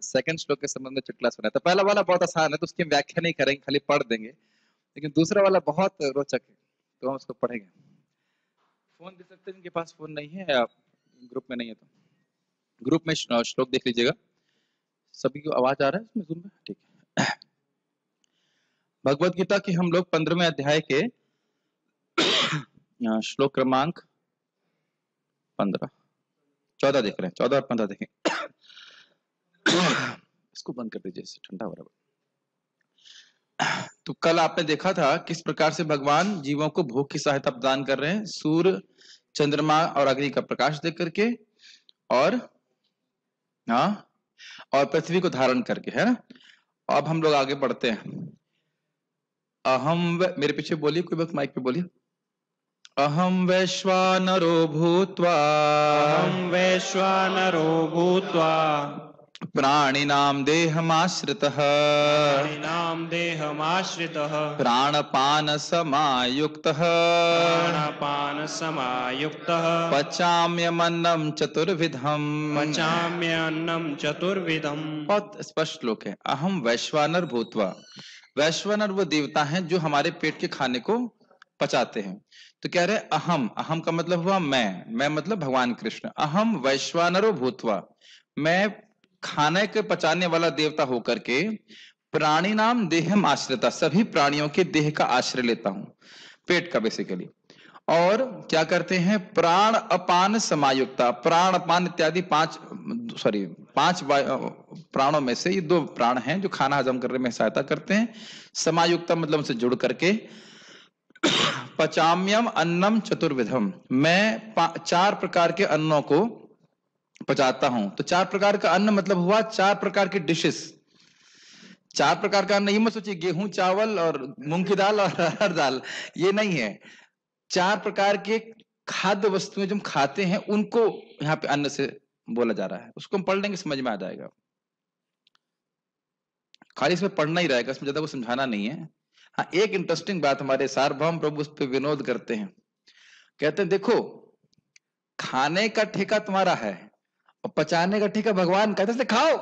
Second श्लोक के संबंध में चुटकुला सुना था। पहला वाला बहुत आसान है तो उसकी व्याख्या नहीं करेंगे, खाली पढ़ देंगे, लेकिन दूसरा वाला बहुत रोचक है तो हम उसको पढ़ेंगे। फोन दे सकते हैं जिनके पास फोन नहीं है या ग्रुप में नहीं है तो ग्रुप में श्लोक देख लीजिएगा। सभी को आवाज आ रहा है इसमें, जूम में? ठीक है। भगवत गीता के हम लोग 15वें अध्याय के श्लोक क्रमांक 14 देख रहे हैं। 14 और 15 देखें। इसको बंद कर दीजिए, ठंडा हो रहा है। तो कल आपने देखा था किस प्रकार से भगवान जीवों को भोग की सहायता प्रदान कर रहे हैं, सूर्य, चंद्रमा और अग्नि का प्रकाश दे करके, और और पृथ्वी को धारण करके, है ना। अब हम लोग आगे बढ़ते हैं। मेरे पीछे बोलिए, कोई वक्त माइक पे बोलिए। अहम वैश्वानरो भूत्वा प्राणिनां देहमाश्रितः प्राणपान समायुक्तः पचाम्यन्नं चतुर्विधम्। बहुत स्पष्ट श्लोक है। अहम वैश्वानर भूत्वा, वैश्वानर वो देवता हैं जो हमारे पेट के खाने को पचाते हैं। तो कह रहे अहम का मतलब हुआ मैं मतलब भगवान कृष्ण। अहम वैश्वानरो भूत्वा, मैं खाने के पचाने वाला देवता होकर के प्राणी नाम देहम आश्रिता, सभी प्राणियों के देह का आश्रय लेता हूं, पेट का बेसिकली। और क्या करते हैं, प्राण अपान समायुक्ता, प्राण अपान इत्यादि पांच प्राणों में से ये 2 प्राण हैं जो खाना हजम करने में सहायता करते हैं। समायुक्ता मतलब उनसे जुड़ करके। पचाम्यम अन्नम चतुर्विधम, मैं 4 प्रकार के अन्नों को पचाता हूं। तो 4 प्रकार का अन्न मतलब हुआ 4 प्रकार की डिशेस। 4 प्रकार का अन्न ये मत सोचिए गेहूं चावल और मूंग की दाल और अरहर दाल, ये नहीं है। 4 प्रकार के खाद्य वस्तुएं जो हम खाते हैं उनको यहाँ पे अन्न से बोला जा रहा है। उसको हम पढ़ लेंगे, समझ में आ जाएगा। खाली इसमें पढ़ना ही रहेगा, इसमें ज्यादा कुछ समझाना नहीं है। हाँ, एक इंटरेस्टिंग बात, हमारे सार्वभौम प्रभु उस पर विनोद करते हैं। कहते हैं देखो, खाने का ठेका तुम्हारा है और पचाने का ठेका भगवान का, तो खाओ।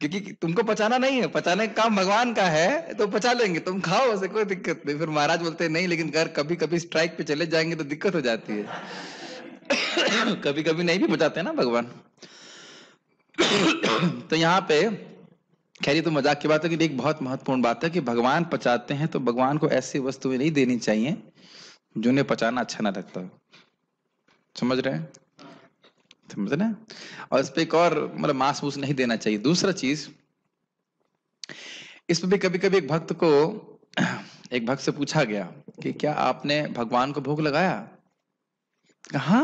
क्योंकि तुमको पचाना नहीं है, पचाने का काम भगवान का है, तो पचा लेंगे, तुम खाओ, उसे कोई दिक्कत नहीं। फिर महाराज बोलते हैं नहीं, लेकिन अगर कभी कभी स्ट्राइक पे चले जाएंगे तो दिक्कत हो जाती है। कभी कभी नहीं भी पचाते ना भगवान। तो यहाँ पे खैर ये तो मजाक की बात है कि एक बहुत महत्वपूर्ण बात है कि भगवान पचाते हैं तो भगवान को ऐसी वस्तुएं नहीं देनी चाहिए जिन्हें पचाना अच्छा ना लगता हो। समझ रहे हैं? समझ रहे हैं? और इस पे एक और मतलब मांस मूस नहीं देना चाहिए। दूसरा चीज, इस पे भी कभी कभी एक भक्त से पूछा गया कि क्या आपने भगवान को भोग लगाया? कहा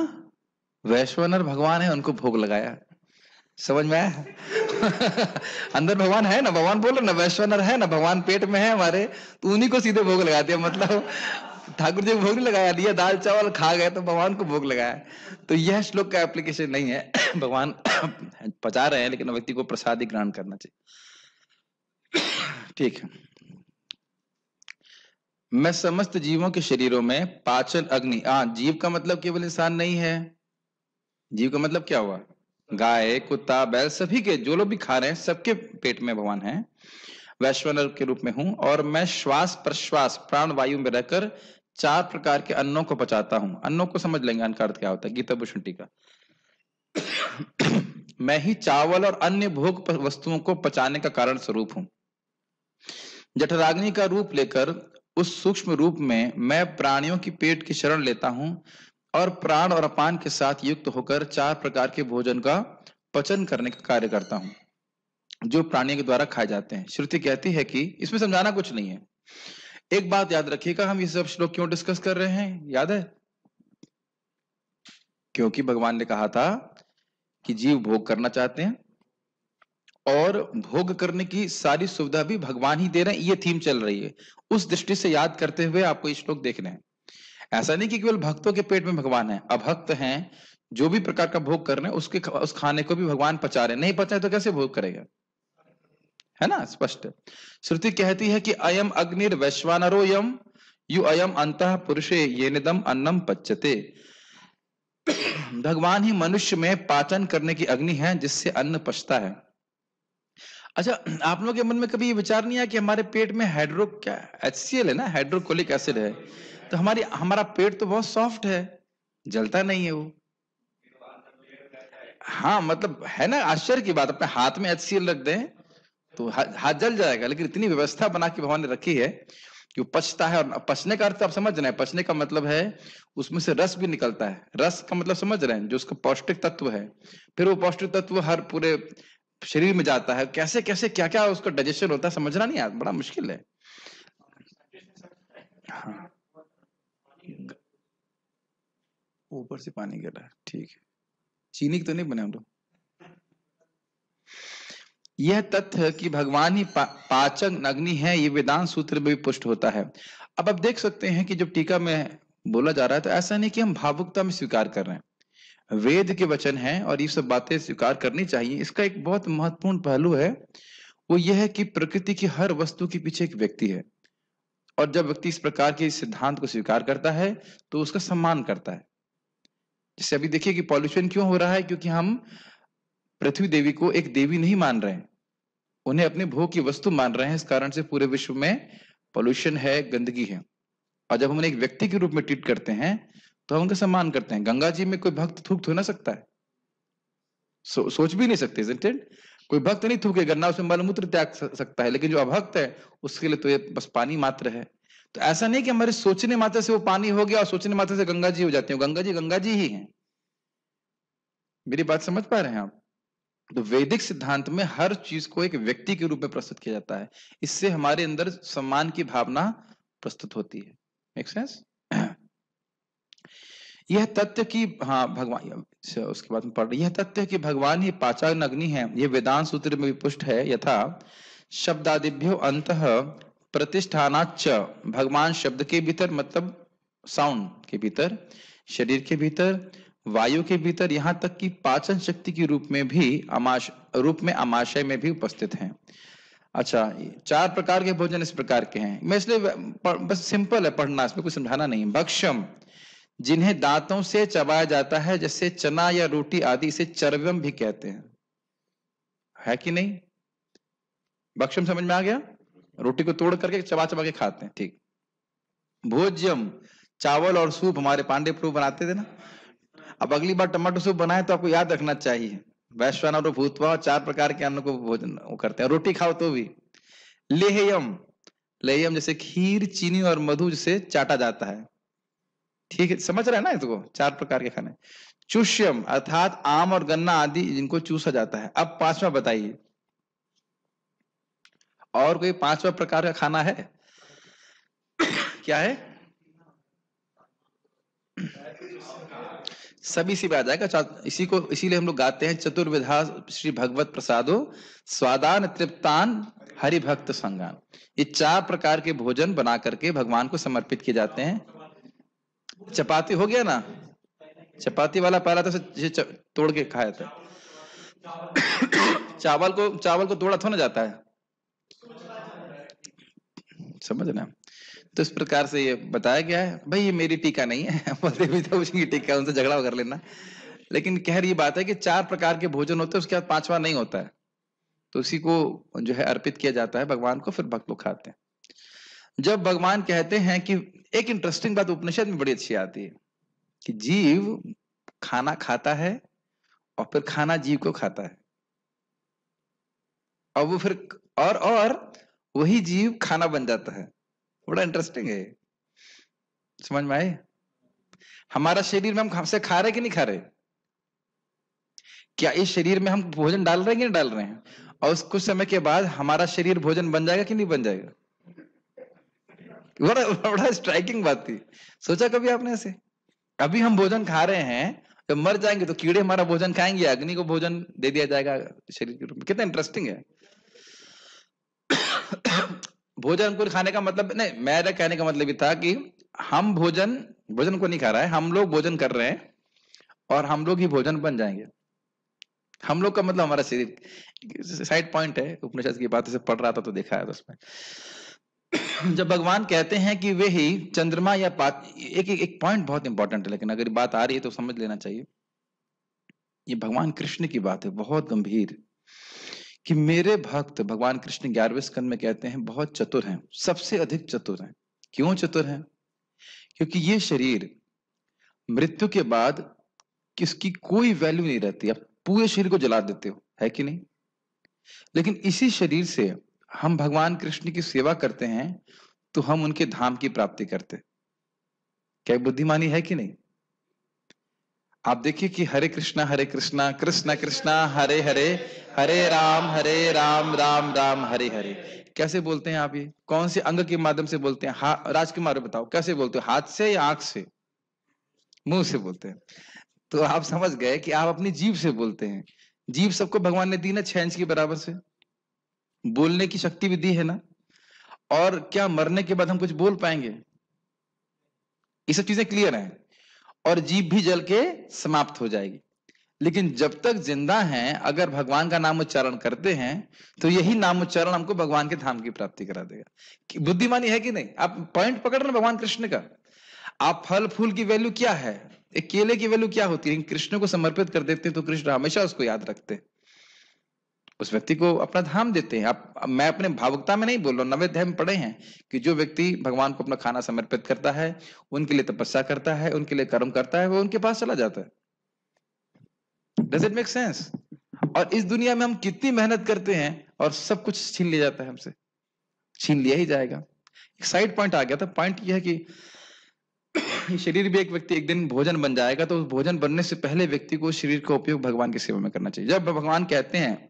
वैश्वानर भगवान है, उनको भोग लगाया। समझ में आया? अंदर भगवान है ना, भगवान बोलो ना, वैश्वानर है ना, भगवान पेट में है हमारे, तो उन्हीं को सीधे भोग लगा दिया। मतलब ठाकुर जी को भोग नहीं लगाया, दिया दाल चावल खा गए तो भगवान को भोग लगाया। तो यह श्लोक का एप्लीकेशन नहीं है। भगवान पचा रहे हैं लेकिन व्यक्ति को प्रसाद ही ग्रहण करना चाहिए। ठीक है। मैं समस्त जीवों के शरीरों में पाचन अग्नि, जीव का मतलब केवल इंसान नहीं है। जीव का मतलब क्या हुआ? गाय, कुत्ता, बैल, सभी के जो लोग भी खा रहे हैं सबके पेट में भगवान है। वैश्वानर के रूप में हूं और मैं श्वास प्रश्वास प्राण वायु में रहकर 4 प्रकार के अन्नों को पचाता हूं। अन्नों को समझ लेंगे, अन्न का अर्थ क्या होता है, गीता भूषण टीका। मैं ही चावल और अन्य भोग वस्तुओं को पचाने का कारण स्वरूप हूं। जठराग्नि का रूप लेकर उस सूक्ष्म रूप में मैं प्राणियों की पेट की शरण लेता हूं और प्राण और अपान के साथ युक्त होकर 4 प्रकार के भोजन का पचन करने का कार्य करता हूं जो प्राणियों के द्वारा खाए जाते हैं। श्रुति कहती है कि इसमें समझाना कुछ नहीं है। एक बात याद रखिएगा, हम ये सब श्लोक क्यों डिस्कस कर रहे हैं, याद है? क्योंकि भगवान ने कहा था कि जीव भोग करना चाहते हैं और भोग करने की सारी सुविधा भी भगवान ही दे रहे हैं। ये थीम चल रही है। उस दृष्टि से याद करते हुए आपको ये श्लोक देखने हैं। ऐसा नहीं कि केवल भक्तों के पेट में भगवान है, अभक्त हैं जो भी प्रकार का भोग कर रहे हैं उस खाने को भी भगवान पचा रहे हैं। नहीं पचाए तो कैसे भोग करेगा, है ना? स्पष्ट। श्रुति कहती है कि अयम अग्निर वैश्वानरो यम यु अयम अंतः पुरुषे ये निदम अन्नम पच्यते। भगवान ही मनुष्य में पाचन करने की अग्नि है जिससे अन्न पचता है। अच्छा, आप लोगों के मन में कभी ये विचार नहीं आया कि हमारे पेट में क्या HCl है ना, हाइड्रोक्लोरिक एसिड है, तो हमारा पेट तो बहुत सॉफ्ट है, जलता नहीं है वो। हाँ मतलब है ना, आश्चर्य की बात, अपने हाथ में HCl रख दें तो हाथ जल जाएगा, लेकिन इतनी व्यवस्था बना के भगवान ने रखी है कि वो पचता है। और पचने का अर्थ आप समझ रहे हैं, पचने का मतलब है उसमें से रस भी निकलता है। रस का मतलब समझ रहे हैं, जो उसका पौष्टिक तत्व है, फिर वो पौष्टिक तत्व हर पूरे शरीर में जाता है। कैसे कैसे क्या क्या उसका डाइजेशन होता है, समझना नहीं आता, बड़ा मुश्किल है। हाँ, ऊपर से पानी गिर रहा है, ठीक है, चीनी की तो नहीं बने हम लोग। यह तथ्य कि भगवान ही पाचन अग्नि है, ये वेदांत सूत्र में भी पुष्ट होता है। अब आप देख सकते हैं कि जब टीका में बोला जा रहा है, तो ऐसा नहीं कि हम भावुकता में स्वीकार कर रहे हैं, वेद के वचन हैं और ये सब बातें स्वीकार करनी चाहिए। इसका एक बहुत महत्वपूर्ण पहलू है, वो यह है कि प्रकृति की हर वस्तु के पीछे एक व्यक्ति है, और जब व्यक्ति इस प्रकार के सिद्धांत को स्वीकार करता है तो उसका सम्मान करता है। जैसे अभी देखिए कि पॉल्यूशन क्यों हो रहा है, क्योंकि हम पृथ्वी देवी को एक देवी नहीं मान रहे हैं, उन्हें अपने भोग की वस्तु मान रहे हैं। इस कारण से पूरे विश्व में पॉल्यूशन है, गंदगी है। और जब हम उन्हें एक व्यक्ति के रूप में ट्रीट करते हैं तो हम उनका सम्मान करते हैं। गंगा जी में कोई भक्त थूक ना सकता है, सोच भी नहीं सकते, isn't it? कोई भक्त नहीं थूकेगा ना, उसमें मलमूत्र त्याग सकता है, लेकिन जो अभक्त है उसके लिए तो ये बस पानी मात्र है। तो ऐसा नहीं कि हमारे सोचने मात्र से वो पानी हो गया और सोचने मात्र से गंगा जी हो जाती है। गंगा जी ही है। मेरी बात समझ पा रहे हैं आप? तो वैदिक सिद्धांत में हर चीज को एक व्यक्ति के रूप में प्रस्तुत किया जाता है। इससे हमारे अंदर सम्मान की भावना प्रस्तुत होती है। Make sense? यह तथ्य कि हाँ भगवान, उसके बाद में पढ़ रहे, यह तथ्य कि भगवान ही पाचन अग्नि है, यह वेदांत सूत्र में भी पुष्ट है। यथा शब्दादिभ्यो अंतः प्रतिष्ठानाच्च, भगवान शब्द के भीतर मतलब साउंड के भीतर, शरीर के भीतर, वायु के भीतर, यहाँ तक कि पाचन शक्ति के रूप में भी आमाशय में भी उपस्थित हैं। अच्छा, 4 प्रकार के भोजन इस प्रकार के हैं। मैं इसलिए बस सिंपल है पढ़ना, इसमें कुछ समझाना नहीं। भक्षम, जिन्हें दांतों से चबाया जाता है, जैसे चना या रोटी आदि, इसे चर्व्यम भी कहते हैं, है कि नहीं? भक्षम समझ में आ गया? रोटी को तोड़ करके चबा चबा के खाते हैं, ठीक। भोज्यम, चावल और सूप, हमारे पांडे प्रभु बनाते थे ना। अब अगली बार टमाटो सूप बनाए तो आपको याद रखना चाहिए, वैश्वानर भूतवा, 4 प्रकार के अन्न को भोजन वो करते हैं। रोटी खाओ तो भी। लेहयम, लेहयम जैसे खीर, चीनी और मधु जिसे चाटा जाता है, ठीक है, समझ रहे हैं ना इसको? 4 प्रकार के खाने। चुष्यम अर्थात आम और गन्ना आदि जिनको चूसा जाता है। अब 5वां बताइए, और कोई 5वां प्रकार का खाना है? क्या है? सभी इसी पे आ जाएगा। इसी को इसीलिए हम लोग गाते हैं, चतुर्विधा श्री भगवत प्रसादो स्वादान तृप्तान हरि भक्त संगान। ये 4 प्रकार के भोजन बना करके भगवान को समर्पित किए जाते हैं। चपाती हो गया ना, चपाती वाला पहला तो तोड़ के खाया था। चावल को तोड़ा थोड़ा ना जाता है, समझ ना? तो इस प्रकार से ये बताया गया है। भाई ये मेरी टीका नहीं है, बलदेव जी की टीका, उनसे झगड़ा कर लेना। लेकिन कह रही बात है कि 4 प्रकार के भोजन होते हैं, उसके बाद 5वां नहीं होता है, तो उसी को जो है अर्पित किया जाता है भगवान को, फिर भक्त लोग खाते हैं। जब भगवान कहते हैं कि, एक इंटरेस्टिंग बात उपनिषद में बड़ी अच्छी आती है कि जीव खाना खाता है और फिर खाना जीव को खाता है, और वो फिर और वही जीव खाना बन जाता है। बड़ा इंटरेस्टिंग है, समझ में आए? हमारा शरीर में हम हमसे खा रहे कि नहीं खा रहे? क्या इस शरीर में हम भोजन डाल रहे हैं कि नहीं डाल रहे हैं? और उस कुछ समय के बाद हमारा शरीर भोजन बन जाएगा कि नहीं बन जाएगा? बड़ा बड़ा स्ट्राइकिंग बात थी, सोचा कभी आपने ऐसे? अभी हम भोजन खा रहे हैं, जब मर जाएंगे तो कीड़े हमारा भोजन खाएंगे, अग्नि को भोजन दे दिया जाएगा शरीर के रूप में। कितना इंटरेस्टिंग है। भोजन को खाने का मतलब नहीं, मेरा कहने का मतलब ये था कि हम भोजन को नहीं खा रहा है, हम लोग भोजन कर रहे हैं और हम लोग ही भोजन बन जाएंगे। हम लोग का मतलब हमारा शरीर। साइड पॉइंट है, उपनिषद की बातें से पढ़ रहा था तो देखा है उसमें। जब भगवान कहते हैं कि वे ही चंद्रमा या एक पॉइंट बहुत इंपॉर्टेंट है, लेकिन अगर बात आ रही है तो समझ लेना चाहिए। ये भगवान कृष्ण की बात है, बहुत गंभीर, कि मेरे भक्त, भगवान कृष्ण 11वें स्कंद में कहते हैं, बहुत चतुर हैं, सबसे अधिक चतुर हैं। क्यों चतुर हैं? क्योंकि ये शरीर मृत्यु के बाद किसकी कोई वैल्यू नहीं रहती, आप पूरे शरीर को जला देते हो, है कि नहीं? लेकिन इसी शरीर से हम भगवान कृष्ण की सेवा करते हैं तो हम उनके धाम की प्राप्ति करते। क्या बुद्धिमानी है कि नहीं? आप देखिए कि हरे कृष्णा कृष्णा कृष्णा हरे हरे, हरे राम राम राम हरे हरे। कैसे बोलते हैं आप? ये कौन से अंग के माध्यम से बोलते हैं? राजकुमार बताओ कैसे बोलते हो, हाथ से या आंख से, मुंह से बोलते हैं? तो आप समझ गए कि आप अपनी जीभ से बोलते हैं। जीभ सबको भगवान ने दी ना, 6 इंच के बराबर से बोलने की शक्ति भी दी है ना। और क्या मरने के बाद हम कुछ बोल पाएंगे? ये सब चीजें क्लियर हैं। और जीभ भी जल के समाप्त हो जाएगी। लेकिन जब तक जिंदा हैं, अगर भगवान का नाम उच्चारण करते हैं तो यही नाम उच्चारण हमको भगवान के धाम की प्राप्ति करा देगा। बुद्धिमानी है कि नहीं? आप पॉइंट पकड़ रहे हैं भगवान कृष्ण का। आप फल फूल की वैल्यू क्या है, एक केले की वैल्यू क्या होती है, कृष्ण को समर्पित कर देते हैं तो कृष्ण हमेशा उसको याद रखते हैं, उस व्यक्ति को अपना धाम देते हैं। आप, मैं अपने भावुकता में नहीं बोल रहा हूं, 9वें अध्याय में पढ़े हैं कि जो व्यक्ति भगवान को अपना खाना समर्पित करता है, उनके लिए तपस्या करता है, उनके लिए कर्म करता है, वो उनके पास चला जाता है। Does it make sense? और इस दुनिया में हम कितनी मेहनत करते हैं और सब कुछ छीन लिया जाता है हमसे, छीन लिया ही जाएगा। एक साइड पॉइंट आ गया था। पॉइंट यह है कि ये शरीर भी एक व्यक्ति एक दिन भोजन बन जाएगा, तो उस भोजन बनने से पहले व्यक्ति को शरीर का उपयोग भगवान की सेवा में करना चाहिए। जब भगवान कहते हैं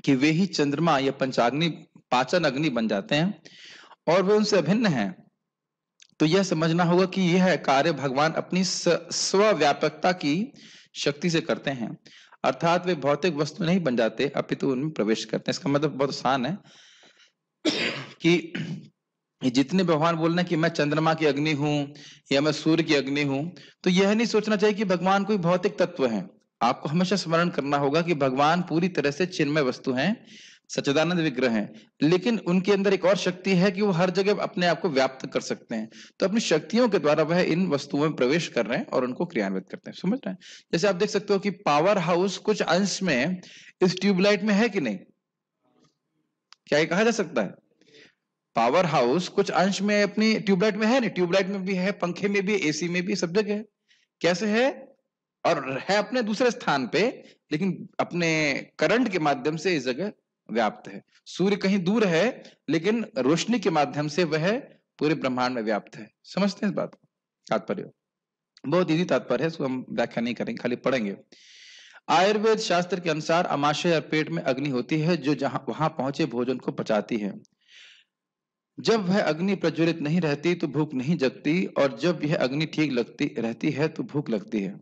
कि वे ही चंद्रमा या पंचाग्नि, पाचन अग्नि बन जाते हैं और वे उनसे अभिन्न हैं, तो यह समझना होगा कि यह कार्य भगवान अपनी स्वव्यापकता की शक्ति से करते हैं। अर्थात वे भौतिक वस्तु नहीं बन जाते, अपितु उनमें प्रवेश करते हैं। इसका मतलब बहुत आसान है कि ये जितने भगवान बोल रहे हैं कि मैं चंद्रमा की अग्नि हूं या मैं सूर्य की अग्नि हूं, तो यह नहीं सोचना चाहिए कि भगवान कोई भौतिक तत्व है। आपको हमेशा स्मरण करना होगा कि भगवान पूरी तरह से चिन्मय वस्तु हैं, सच्चिदानंद विग्रह हैं, लेकिन उनके अंदर एक और शक्ति है कि वो हर जगह अपने आप को व्याप्त कर सकते हैं। तो अपनी शक्तियों के द्वारा वह इन वस्तुओं में प्रवेश कर रहे हैं और उनको क्रियान्वित करते हैं। समझ रहे हैं? जैसे आप देख सकते हो कि पावर हाउस कुछ अंश में इस ट्यूबलाइट में है कि नहीं? क्या ये कहा जा सकता है? पावर हाउस कुछ अंश में अपनी ट्यूबलाइट में है नहीं? ट्यूबलाइट में भी है, पंखे में भी, एसी में भी, सब जगह है। कैसे है? और है अपने दूसरे स्थान पे, लेकिन अपने करंट के माध्यम से इस जगह व्याप्त है। सूर्य कहीं दूर है, लेकिन रोशनी के माध्यम से वह पूरे ब्रह्मांड में व्याप्त है। समझते हैं इस बात को? तात्पर्य बहुत इजी तात्पर्य है, इसको हम व्याख्या नहीं करेंगे, खाली पढ़ेंगे। आयुर्वेद शास्त्र के अनुसार अमाशय और पेट में अग्नि होती है जो जहां वहां पहुंचे भोजन को पचाती है। जब वह अग्नि प्रज्वलित नहीं रहती तो भूख नहीं जगती, और जब यह अग्नि ठीक लगती रहती है तो भूख लगती है।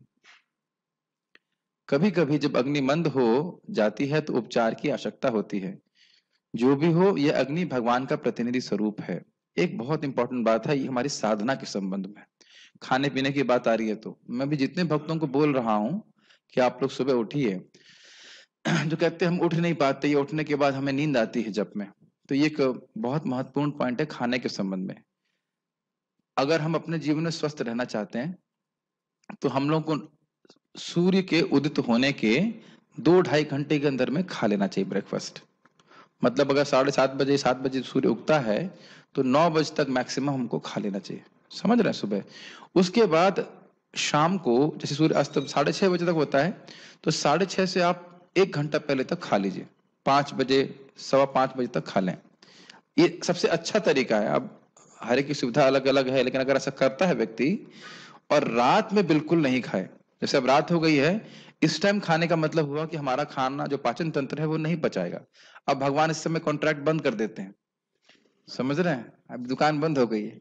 कभी कभी जब अग्नि मंद हो जाती है तो उपचार की आवश्यकता होती है। जो भी हो, यह अग्नि भगवान का प्रतिनिधि स्वरूप है। एक बहुत इंपॉर्टेंट बात है, ये हमारी साधना के संबंध में। खाने पीने की बात आ रही है तो मैं भी जितने भक्तों को बोल रहा हूं कि आप लोग सुबह उठिए, जो कहते हैं हम उठ नहीं पाते, ये उठने के बाद हमें नींद आती है जब में, तो ये एक बहुत महत्वपूर्ण पॉइंट है खाने के संबंध में। अगर हम अपने जीवन में स्वस्थ रहना चाहते हैं तो हम लोग को सूर्य के उदित होने के 2-2.5 घंटे के अंदर में खा लेना चाहिए ब्रेकफास्ट। मतलब अगर 7:30 बजे 7 बजे सूर्य उगता है तो 9 बजे तक मैक्सिमम हमको खा लेना चाहिए। समझ रहे हैं? सुबह उसके बाद शाम को जैसे सूर्य अस्त 6:30 बजे तक होता है, तो 6:30 से आप 1 घंटा पहले तक खा लीजिए। 5 बजे, 5:15 बजे तक खा लें। ये सबसे अच्छा तरीका है। अब हर एक की सुविधा अलग अलग है, लेकिन अगर ऐसा करता है व्यक्ति और रात में बिल्कुल नहीं खाए, जैसे अब रात हो गई है, इस टाइम खाने का मतलब हुआ कि हमारा खाना जो पाचन तंत्र है वो नहीं पचाएगा। अब भगवान इस समय कॉन्ट्रैक्ट बंद कर देते हैं। समझ रहे हैं? अब दुकान बंद हो गई है।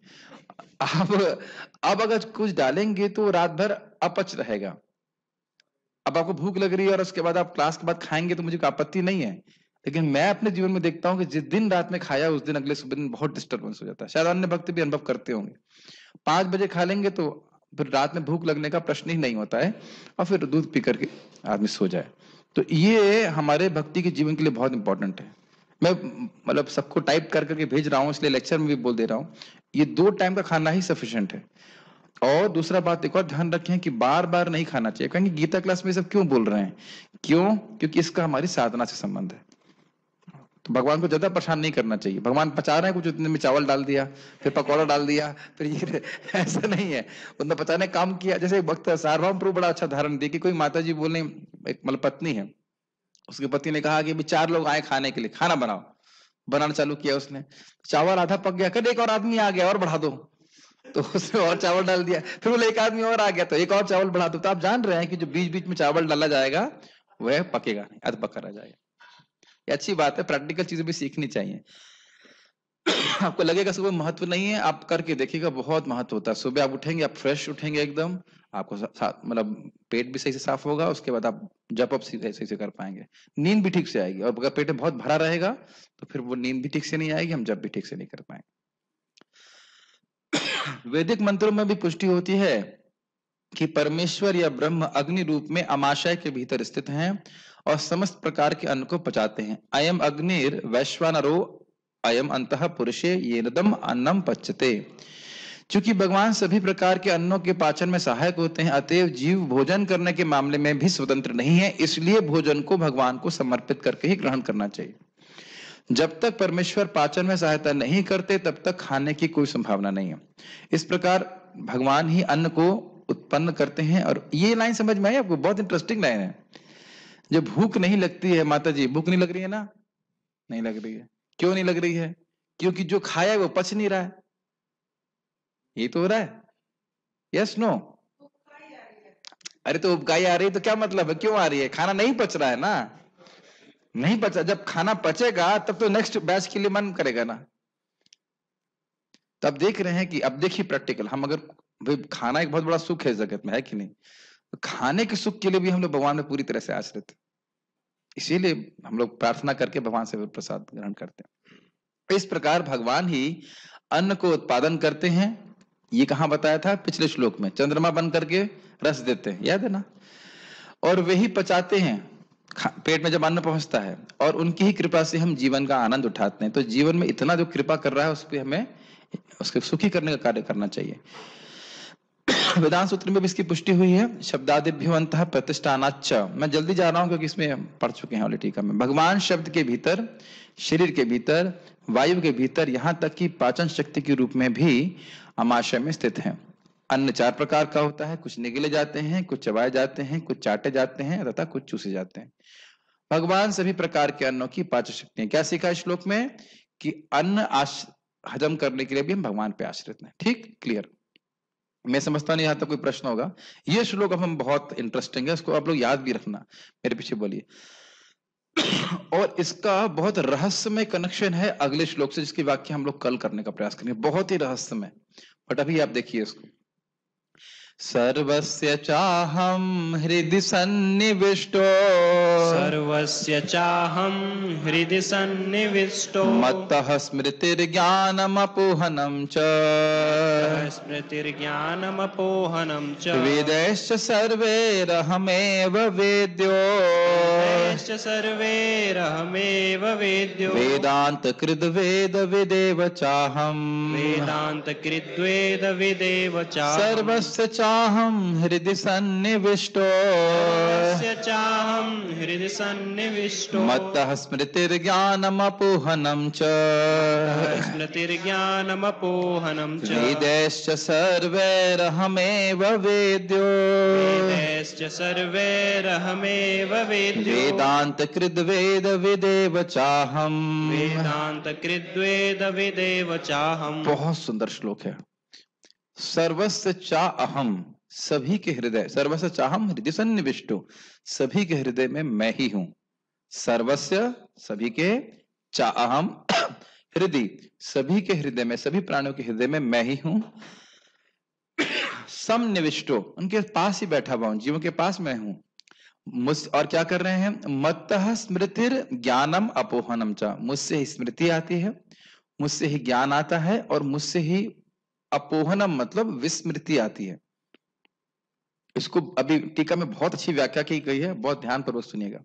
अब अगर कुछ डालेंगे तो रात भर अपच रहेगा। अब आपको भूख लग रही है और उसके बाद आप क्लास के बाद खाएंगे तो मुझे कोई आपत्ति नहीं है, लेकिन मैं अपने जीवन में देखता हूं कि जिस दिन रात में खाया उस दिन अगले सुबह दिन बहुत डिस्टर्बेंस हो जाता है। शायद अन्य भक्त भी अनुभव करते होंगे। 5 बजे खा लेंगे तो फिर रात में भूख लगने का प्रश्न ही नहीं होता है, और फिर दूध पी करके आदमी सो जाए। तो ये हमारे भक्ति के जीवन के लिए बहुत इंपॉर्टेंट है। मैं मतलब सबको टाइप कर करके भेज रहा हूँ, इसलिए लेक्चर में भी बोल दे रहा हूँ, ये 2 टाइम का खाना ही सफिशिएंट है। और दूसरा बात एक और ध्यान रखें कि बार बार नहीं खाना चाहिए। कहेंगे गीता क्लास में सब क्यों बोल रहे हैं? क्यों? क्योंकि इसका हमारी साधना से संबंध है। तो भगवान को ज्यादा परेशान नहीं करना चाहिए। भगवान पचा रहे हैं कुछ, उतने में चावल डाल दिया, फिर पकौड़ा डाल दिया, फिर ये ऐसा नहीं है। उतना पचाने काम किया। जैसे वक्त सार्वभौम प्रभु बड़ा अच्छा उदाहरण दिया कि कोई माता जी बोलने, एक मतलब पत्नी है, उसके पति ने कहा कि भी 4 लोग आए खाने के लिए, खाना बनाओ। बनाना चालू किया उसने, चावल आधा पक गया, कल एक और आदमी आ गया और बढ़ा दो, तो उसने और चावल डाल दिया। फिर बोले एक आदमी और आ गया तो एक और चावल बढ़ा दो। तो आप जान रहे हैं कि जो बीच बीच में चावल डाला जाएगा वह पकेगा नहीं, अध पका रह जाएगा। ये अच्छी बात है, प्रैक्टिकल चीजें भी सीखनी चाहिए। आपको लगेगा सुबह महत्व नहीं है, आप करके देखिएगा, बहुत महत्व होता है। सुबह आप उठेंगे, आप फ्रेश उठेंगे एकदम, आपको मतलब पेट भी सही से साफ होगा, उसके बाद आप जप अप सही से कर पाएंगे, नींद भी ठीक से आएगी। और अगर पेट बहुत भरा रहेगा तो फिर वो नींद भी ठीक से नहीं आएगी, हम जप भी ठीक से नहीं कर पाएंगे। वैदिक मंत्रों में भी पुष्टि होती है कि परमेश्वर या ब्रह्म अग्नि रूप में अमाशय के भीतर स्थित हैं और समस्त प्रकार के अन्न को पचाते हैं। अयम अग्निर वैश्वानरो अयम अंतः पुरुषे येनदम अन्नम पच्यते। चूंकि भगवान सभी प्रकार के अन्नों के पाचन में सहायक होते हैं, अतएव जीव भोजन करने के मामले में भी स्वतंत्र नहीं है। इसलिए भोजन को भगवान को समर्पित करके ही ग्रहण करना चाहिए। जब तक परमेश्वर पाचन में सहायता नहीं करते तब तक खाने की कोई संभावना नहीं है। इस प्रकार भगवान ही अन्न को उत्पन्न करते हैं। और ये लाइन समझ में आई आपको? बहुत इंटरेस्टिंग लाइन है। जब भूख नहीं लगती है, माता जी भूख नहीं लग रही है ना? नहीं लग रही है। क्यों नहीं लग रही है? क्योंकि जो खाया है वो पच नहीं रहा है। ये तो हो रहा है, यस नो? अरे तो उपकाई आ रही है तो क्या मतलब है, क्यों आ रही है? खाना नहीं पच रहा है ना, नहीं पचा। जब खाना पचेगा तब तो नेक्स्ट बैच के लिए मन करेगा ना। तो अब देख रहे हैं कि, अब देखिए प्रैक्टिकल, हम अगर भाई खाना एक बहुत बड़ा सुख है जगत में, है कि नहीं? तो खाने के सुख के लिए भी हम लोग भगवान में पूरी तरह से आश्रित, इसीलिए हम लोग प्रार्थना करके भगवान से प्रसाद ग्रहण करते हैं। इस प्रकार भगवान ही अन्न को उत्पादन करते हैं। ये कहां बताया था? पिछले श्लोक में। चंद्रमा बन करके रस देते हैं, याद है ना? और वही पचाते हैं पेट में जब अन्न पहुंचता है, और उनकी ही कृपा से हम जीवन का आनंद उठाते हैं। तो जीवन में इतना जो कृपा कर रहा है उस पर हमें उसके सुखी करने का कार्य करना चाहिए। वेदांत सूत्र में भी इसकी पुष्टि हुई है। शब्दादिभ्यो अंतः प्रतिष्ठानाच्च। मैं जल्दी जा रहा हूं क्योंकि इसमें पढ़ चुके हैं ऑलरेडी टीका में। भगवान शब्द के भीतर, शरीर के भीतर, वायु के भीतर, यहां तक कि पाचन शक्ति के रूप में भी अमाशय में स्थित है। अन्न 4 प्रकार का होता है, कुछ निगले जाते हैं, कुछ चबाए जाते हैं, कुछ चाटे जाते हैं तथा कुछ चूसे जाते हैं। भगवान सभी प्रकार के अन्नों की पाचन शक्ति है। क्या सीखा इस श्लोक में? कि अन्न हजम करने के लिए भी हम भगवान पे आश्रित हैं। ठीक, क्लियर? मैं समझता नहीं, यहां तक कोई प्रश्न होगा? ये श्लोक अब हम बहुत इंटरेस्टिंग है, इसको आप लोग याद भी रखना, मेरे पीछे बोलिए। और इसका बहुत रहस्यमय कनेक्शन है अगले श्लोक से, जिसकी व्याख्या हम लोग कल करने का प्रयास करेंगे। बहुत ही रहस्यमय, बट अभी आप देखिए इसको। सर्वस्य चाहं हृदि सन्निविष्टो, सर्वस्य चाहं हृदि सन्निविष्टो, मत्तः स्मृतिर्ज्ञानमपोहनं च, स्मृतिर्ज्ञानमपोहनं च, वेदैश्च सर्वैरहमेव वेद्यो, वेदैश्च सर्वैरहमेव वेद्यो, वेदान्तकृद् वेदविदेव चाहम्, वेदान्तकृद् वेदविदेव चाहम्, सर्वस्य चाहं हृदि सन्निविष्टो, सर्वस्य चाहं हृदि सन्निविष्टो, मत्तः स्मृतिर्ज्ञानमपोहनं च, स्मृतिर्ज्ञानमपोहनं च, वेदैश्च सर्वैरहमेव वेद्यो, वेदैश्च सर्वैरहमेव वेद्यो, वेदान्तकृद् वेदविदेव चाहम्, वेदान्तकृद् वेदविदेव चाहम्। बहुत सुंदर श्लोक है। सर्वस्य चा अहम, सभी के हृदय, सर्वस्य चाहम हृदय सन्निविष्टो, सभी के हृदय में मैं ही हूं। सर्वस्य, सभी के, चा अहम हृदय, सभी के हृदय में, सभी प्राणियों के हृदय में मैं ही हूं। समनिविष्टो, उनके पास ही बैठा हुआ हूं, जीवों के पास मैं हूं। और क्या कर रहे हैं? मत्तः स्मृतिर ज्ञानम अपोहनम चा, मुझसे ही स्मृति आती है, मुझसे ही ज्ञान आता है, और मुझसे ही अपोहनम मतलब विस्मृति आती है। इसको अभी टीका में बहुत अच्छी व्याख्या की गई है, बहुत ध्यान पूर्वक सुनिएगा।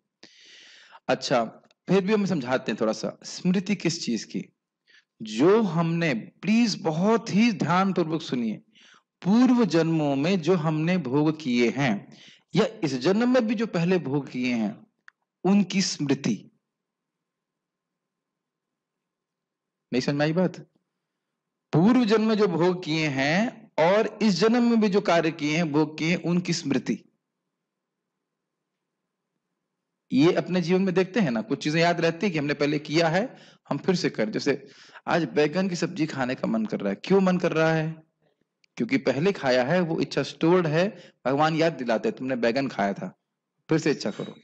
अच्छा, फिर भी हम समझाते हैं थोड़ा सा, स्मृति किस चीज की? जो हमने, प्लीज बहुत ही ध्यान पूर्वक सुनिए, पूर्व जन्मों में जो हमने भोग किए हैं या इस जन्म में भी जो पहले भोग किए हैं, उनकी स्मृति। नहीं समझ में आई बात? पूर्व जन्म में जो भोग किए हैं और इस जन्म में भी जो कार्य किए हैं, भोग किए हैं, उनकी स्मृति। ये अपने जीवन में देखते हैं ना, कुछ चीजें याद रहती है कि हमने पहले किया है, हम फिर से कर। जैसे आज बैगन की सब्जी खाने का मन कर रहा है, क्यों मन कर रहा है? क्योंकि पहले खाया है, वो इच्छा स्टोर्ड है, भगवान याद दिलाते हैं तुमने बैगन खाया था, फिर से इच्छा करो।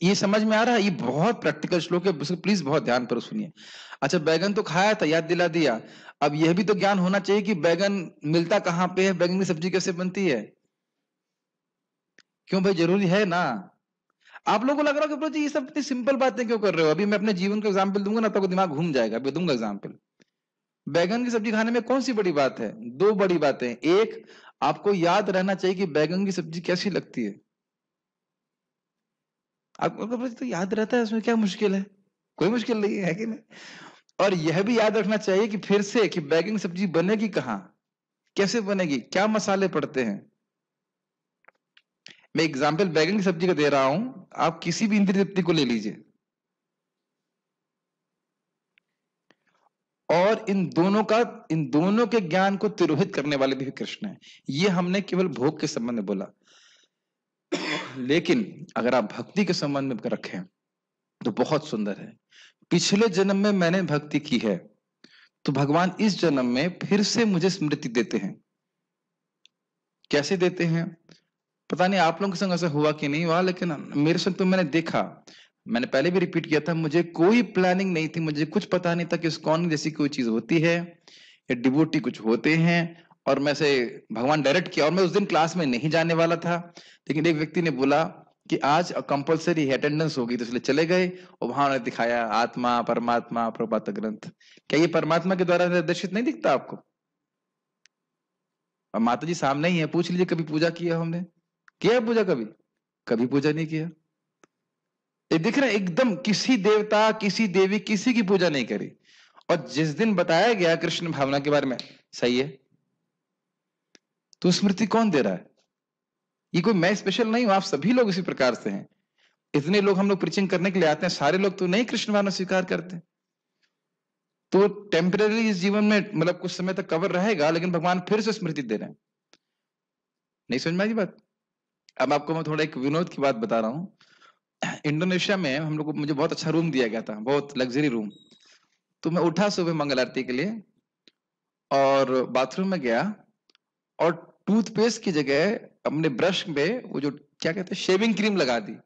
ये समझ में आ रहा है? ये बहुत प्रैक्टिकल श्लोक है, प्लीज बहुत ध्यान पर सुनिए। अच्छा, बैगन तो खाया था, याद दिला दिया, अब यह भी तो ज्ञान होना चाहिए कि बैगन मिलता कहां पे है, बैगन की सब्जी कैसे बनती है। क्यों भाई, जरूरी है ना? आप लोगों को लग रहा है कि ये सब इतनी सिंपल बातें क्यों कर रहे हो? अभी मैं अपने जीवन का एग्जाम्पल दूंगा ना, तो दिमाग घूम जाएगा। अभी दूंगा एग्जाम्पल। बैगन की सब्जी खाने में कौन सी बड़ी बात है? दो बड़ी बातें। एक, आपको याद रहना चाहिए कि बैगन की सब्जी कैसी लगती है। आपको तो याद रहता है, उसमें क्या मुश्किल है? कोई मुश्किल नहीं है कि नहीं? और यह भी याद रखना चाहिए कि फिर से कि बैगन की सब्जी बनेगी कहाँ, कैसे बनेगी, क्या मसाले पड़ते हैं। मैं एग्जाम्पल बैगन की सब्जी का दे रहा हूं, आप किसी भी इंद्रिय तृप्ति को ले लीजिए, और इन दोनों के ज्ञान को तिरोहित करने वाले भी कृष्ण हैं। ये हमने केवल भोग के संबंध में बोला, लेकिन अगर आप भक्ति के संबंध में रखें तो बहुत सुंदर है। पिछले जन्म में मैंने भक्ति की है, तो भगवान इस जन्म में फिर से मुझे स्मृति देते हैं। कैसे देते हैं पता नहीं आप लोगों के संग ऐसा हुआ कि नहीं हुआ, लेकिन मेरे संग तो मैंने देखा, मैंने पहले भी रिपीट किया था, मुझे कोई प्लानिंग नहीं थी, मुझे कुछ पता नहीं था कि इस्कॉन जैसी कोई चीज होती है या डिवोटी कुछ होते हैं, और मैं से भगवान डायरेक्ट किया। और मैं उस दिन क्लास में नहीं जाने वाला था, लेकिन एक व्यक्ति ने बोला कि आज कंपलसरी अटेंडेंस होगी, तो इसलिए चले गए, और वहां उन्होंने दिखाया आत्मा परमात्मा प्रभात ग्रंथ। क्या ये परमात्मा के द्वारा निर्देशित नहीं दिखता आपको? और माता जी सामने ही है, पूछ लीजिए कभी पूजा किया हमने? किया है पूजा कभी? कभी पूजा नहीं किया। ये दिख रहा है, एकदम किसी देवता किसी देवी किसी की पूजा नहीं करी। और जिस दिन बताया गया कृष्ण भावना के बारे में, सही है, तो स्मृति कौन दे रहा है? ये कोई मैं स्पेशल नहीं हूं, आप सभी लोग इसी प्रकार से हैं। इतने लोग हम लोग प्रीचिंग करने के लिए आते हैं, सारे लोग तो नहीं कृष्ण भावना स्वीकार करते। तो टेम्पररी इस जीवन में मतलब कुछ समय तक कवर रहेगा, लेकिन भगवान फिर से स्मृति दे रहे हैं। नहीं समझ में आई बात? अब आपको मैं थोड़ा एक विनोद की बात बता रहा हूँ। इंडोनेशिया में हम लोग को, मुझे बहुत अच्छा रूम दिया गया था, बहुत लग्जरी रूम। तो मैं उठा सुबह मंगल आरती के लिए और बाथरूम में गया, और टूथपेस्ट की जगह अपने ब्रश में वो जो क्या कहते हैं शेविंग क्रीम लगा दी,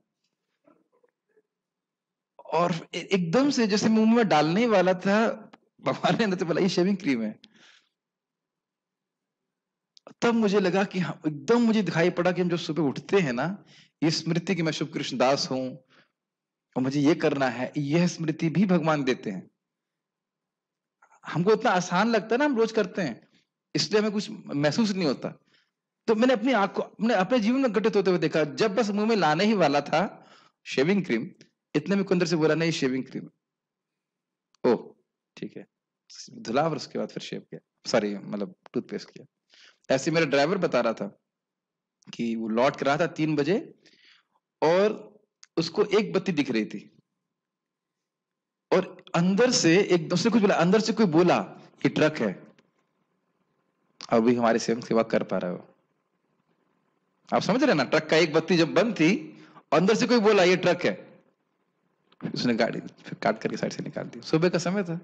और एकदम से जैसे मुंह में डालने ही वाला था, भगवान ने अंदर से बोला ये शेविंग क्रीम है। तब मुझे लगा कि हाँ, एकदम मुझे दिखाई पड़ा कि हम जो सुबह उठते हैं ना, ये स्मृति कि मैं शुभ कृष्ण दास हूं और मुझे ये करना है, यह स्मृति भी भगवान देते हैं। हमको इतना आसान लगता है ना, हम रोज करते हैं, इसलिए हमें कुछ महसूस नहीं होता। तो मैंने अपनी आंखों अपने जीवन में घटित होते हुए देखा, जब बस मुंह में लाने ही वाला था शेविंग क्रीम, इतने में अंदर से बोला नहीं शेविंग क्रीम। ओह ठीक है, धुला और उसके बाद फिर शेव किया, सॉरी मतलब टूथपेस्ट किया। ऐसे मेरा ड्राइवर बता रहा था कि वो लौट कर रहा था 3 बजे, और उसको एक बत्ती दिख रही थी, और अंदर से एक दूसरे कुछ बोला, अंदर से कोई बोला ये ट्रक है। अभी हमारे सेवा कर पा रहे हो आप, समझ रहे ना? ट्रक का एक बत्ती जब बंद थी, अंदर से कोई बोला ये ट्रक है, उसने गाड़ी फिर काट करके साइड से निकाल दी। सुबह का समय था।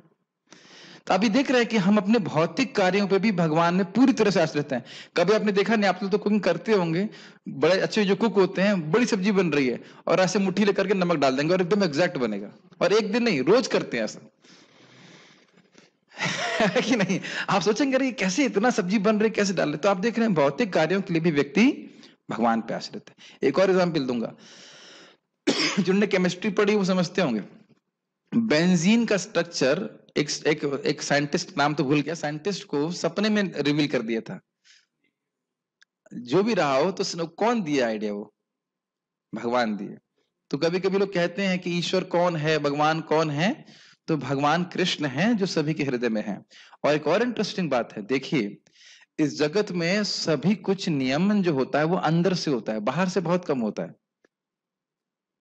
तो अभी देख रहे हैं कि हम अपने भौतिक कार्यों पे भी भगवान में पूरी तरह से आश्रित हैं। कभी आपने देखा नहीं, आप लोग तो कुकिंग करते होंगे, बड़े अच्छे जो कुक होते हैं, बड़ी सब्जी बन रही है और ऐसे मुट्ठी लेकर के नमक डाल देंगे और एकदम एग्जैक्ट बनेगा, और एक दिन नहीं रोज करते हैं ऐसा। है कि नहीं? आप सोचेंगे अरे कैसे इतना सब्जी बन रही, कैसे डाल रहे? तो आप देख रहे हैं भौतिक कार्यों के लिए भी व्यक्ति भगवान पे आश्रित है। एक और एग्जाम्पल दूंगा, जिन्होंने केमिस्ट्री पढ़ी वो समझते होंगे, बेंजीन का स्ट्रक्चर एक साइंटिस्ट, नाम तो भूल गया, साइंटिस्ट को सपने में रिवील कर दिया था। जो भी रहा हो, तो कौन दिया आइडिया? वो भगवान दिए। तो कभी कभी लोग कहते हैं कि ईश्वर कौन है, भगवान कौन है, तो भगवान कृष्ण हैं जो सभी के हृदय में हैं। और एक और इंटरेस्टिंग बात है, देखिए इस जगत में सभी कुछ नियमन जो होता है वो अंदर से होता है, बाहर से बहुत कम होता है।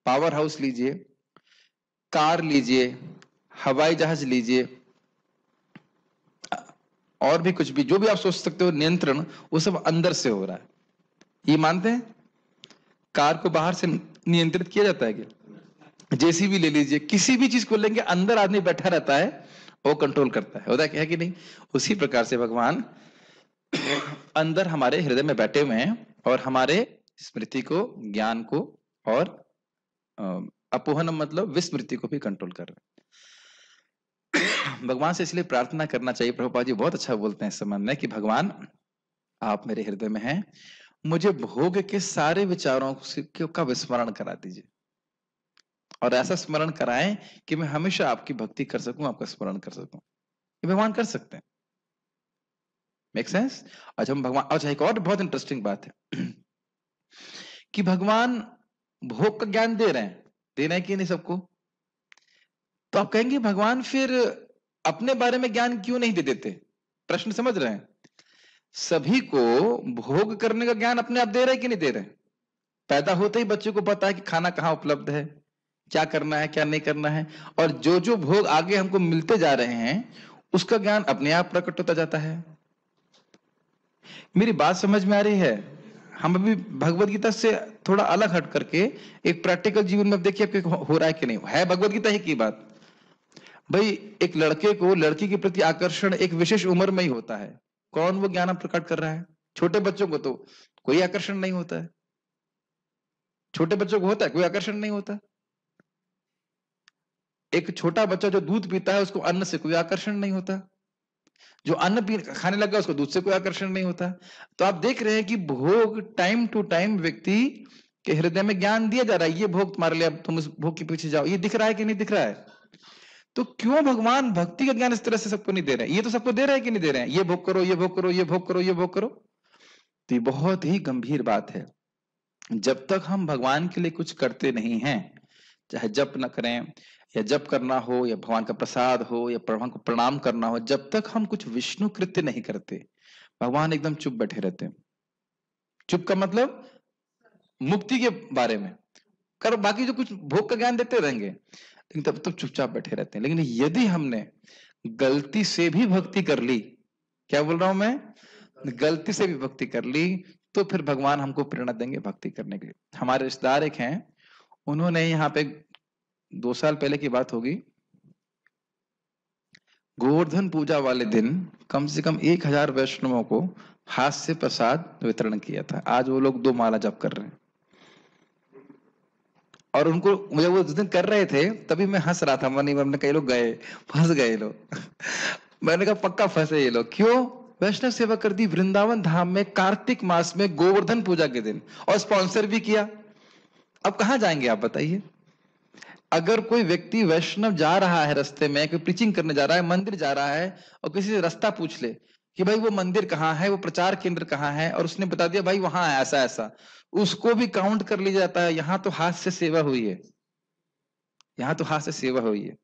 पावर हाउस लीजिए, कार लीजिए, हवाई जहाज लीजिए, और भी कुछ भी जो भी आप सोच सकते हो नियंत्रण, वो सब अंदर से हो रहा है। ये मानते हैं? कार को बाहर से नियंत्रित किया जाता है क्या? जेसीबी ले लीजिए, किसी भी चीज को लेंगे अंदर आदमी बैठा रहता है, वो कंट्रोल करता है। होता है कि नहीं? उसी प्रकार से भगवान अंदर हमारे हृदय में बैठे हुए हैं और हमारे स्मृति को, ज्ञान को और अपोहनम मतलब विस्मृति को भी कंट्रोल कर रहे हैं। भगवान से इसलिए प्रार्थना करना चाहिए। प्रभुपाद जी बहुत अच्छा बोलते हैं इस संबंध में कि भगवान आप मेरे हृदय में हैं, मुझे भोग के सारे विचारों का विस्मरण करा दीजिए, और ऐसा स्मरण कराएं कि मैं हमेशा आपकी भक्ति कर सकूं, आपका स्मरण कर सकूं। ये भगवान कर सकते हैं। Make sense? अच्छा हम भगवान, अच्छा एक और बहुत इंटरेस्टिंग बात है कि भगवान भोग का ज्ञान दे रहे हैं, दे रहे हैं कि नहीं सबको? तो आप कहेंगे भगवान फिर अपने बारे में ज्ञान क्यों नहीं दे देते? प्रश्न समझ रहे हैं? सभी को भोग करने का ज्ञान अपने आप दे रहे हैं कि नहीं दे रहे? पैदा होते ही बच्चे को पता है कि खाना कहाँ उपलब्ध है, क्या करना है, क्या नहीं करना है, और जो जो भोग आगे हमको मिलते जा रहे हैं उसका ज्ञान अपने आप प्रकट होता जाता है। मेरी बात समझ में आ रही है? हम अभी भगवत गीता से थोड़ा अलग हट करके एक प्रैक्टिकल जीवन में देखिए आपके हो रहा है कि नहीं है। भगवत गीता ही की बात भाई, एक लड़के को लड़की के प्रति आकर्षण एक विशेष उम्र में ही होता है। कौन वो ज्ञान प्रकट कर रहा है? छोटे बच्चों को तो कोई आकर्षण नहीं होता है। छोटे बच्चों को होता है, कोई आकर्षण नहीं होता। एक छोटा बच्चा जो दूध पीता है उसको अन्न से कोई आकर्षण नहीं होता, जो अन्न पी खाने लगा उसको दूध से कोई आकर्षण नहीं होता। तो आप देख रहे हैं कि भोग टाइम टू टाइम व्यक्ति के हृदय में ज्ञान दिया जा रहा है, ये भोग तुम्हारे लिए, अब तुम इस भोग के पीछे जाओ। ये दिख रहा है कि नहीं दिख रहा है? तो क्यों भगवान भक्ति का ज्ञान इस तरह से सबको नहीं दे रहे हैं? ये तो सबको दे रहे हैं कि नहीं दे रहे हैं? ये भोग करो, ये भोग करो, ये भोग करो, ये भोग करो। तो ये बहुत ही गंभीर बात है। जब तक हम भगवान के लिए कुछ करते नहीं हैं, चाहे जप न करें या जप करना हो या भगवान का प्रसाद हो या भगवान को प्रणाम करना हो, जब तक हम कुछ विष्णु कृत्य नहीं करते, भगवान एकदम चुप बैठे रहते हैं। चुप का मतलब मुक्ति के बारे में कर, बाकी जो कुछ भोग का ज्ञान देते रहेंगे, लेकिन तब तक चुपचाप बैठे रहते हैं। लेकिन यदि हमने गलती से भी भक्ति कर ली, क्या बोल रहा हूं मैं, गलती से भी भक्ति कर ली, तो फिर भगवान हमको प्रेरणा देंगे भक्ति करने के लिए। हमारे रिश्तेदार एक हैं, उन्होंने यहाँ पे 2 साल पहले की बात होगी, गोवर्धन पूजा वाले दिन कम से कम 1000 वैष्णवों को हाथ से प्रसाद वितरण किया था। आज वो लोग 2 माला जप कर रहे हैं। और उनको मुझे वो जिस दिन कर रहे थे तभी मैं हंस रहा था मनी में, कई लोग गए, फंस गए लोग। मैंने कहा पक्का फंसे ये लोग। क्यों? वैष्णव सेवा कर दी वृंदावन धाम में कार्तिक मास में गोवर्धन पूजा के दिन, और स्पॉन्सर भी किया। अब कहां जाएंगे आप बताइए? अगर कोई व्यक्ति वैष्णव जा रहा है, रास्ते में कोई प्रीचिंग करने जा रहा है, मंदिर जा रहा है, और किसी से रास्ता पूछ ले कि भाई वो मंदिर कहाँ है, वो प्रचार केंद्र कहाँ है, और उसने बता दिया भाई वहां है ऐसा ऐसा, उसको भी काउंट कर लिया जाता है, यहाँ तो हाथ से सेवा हुई है, यहाँ तो हाथ से सेवा हुई है।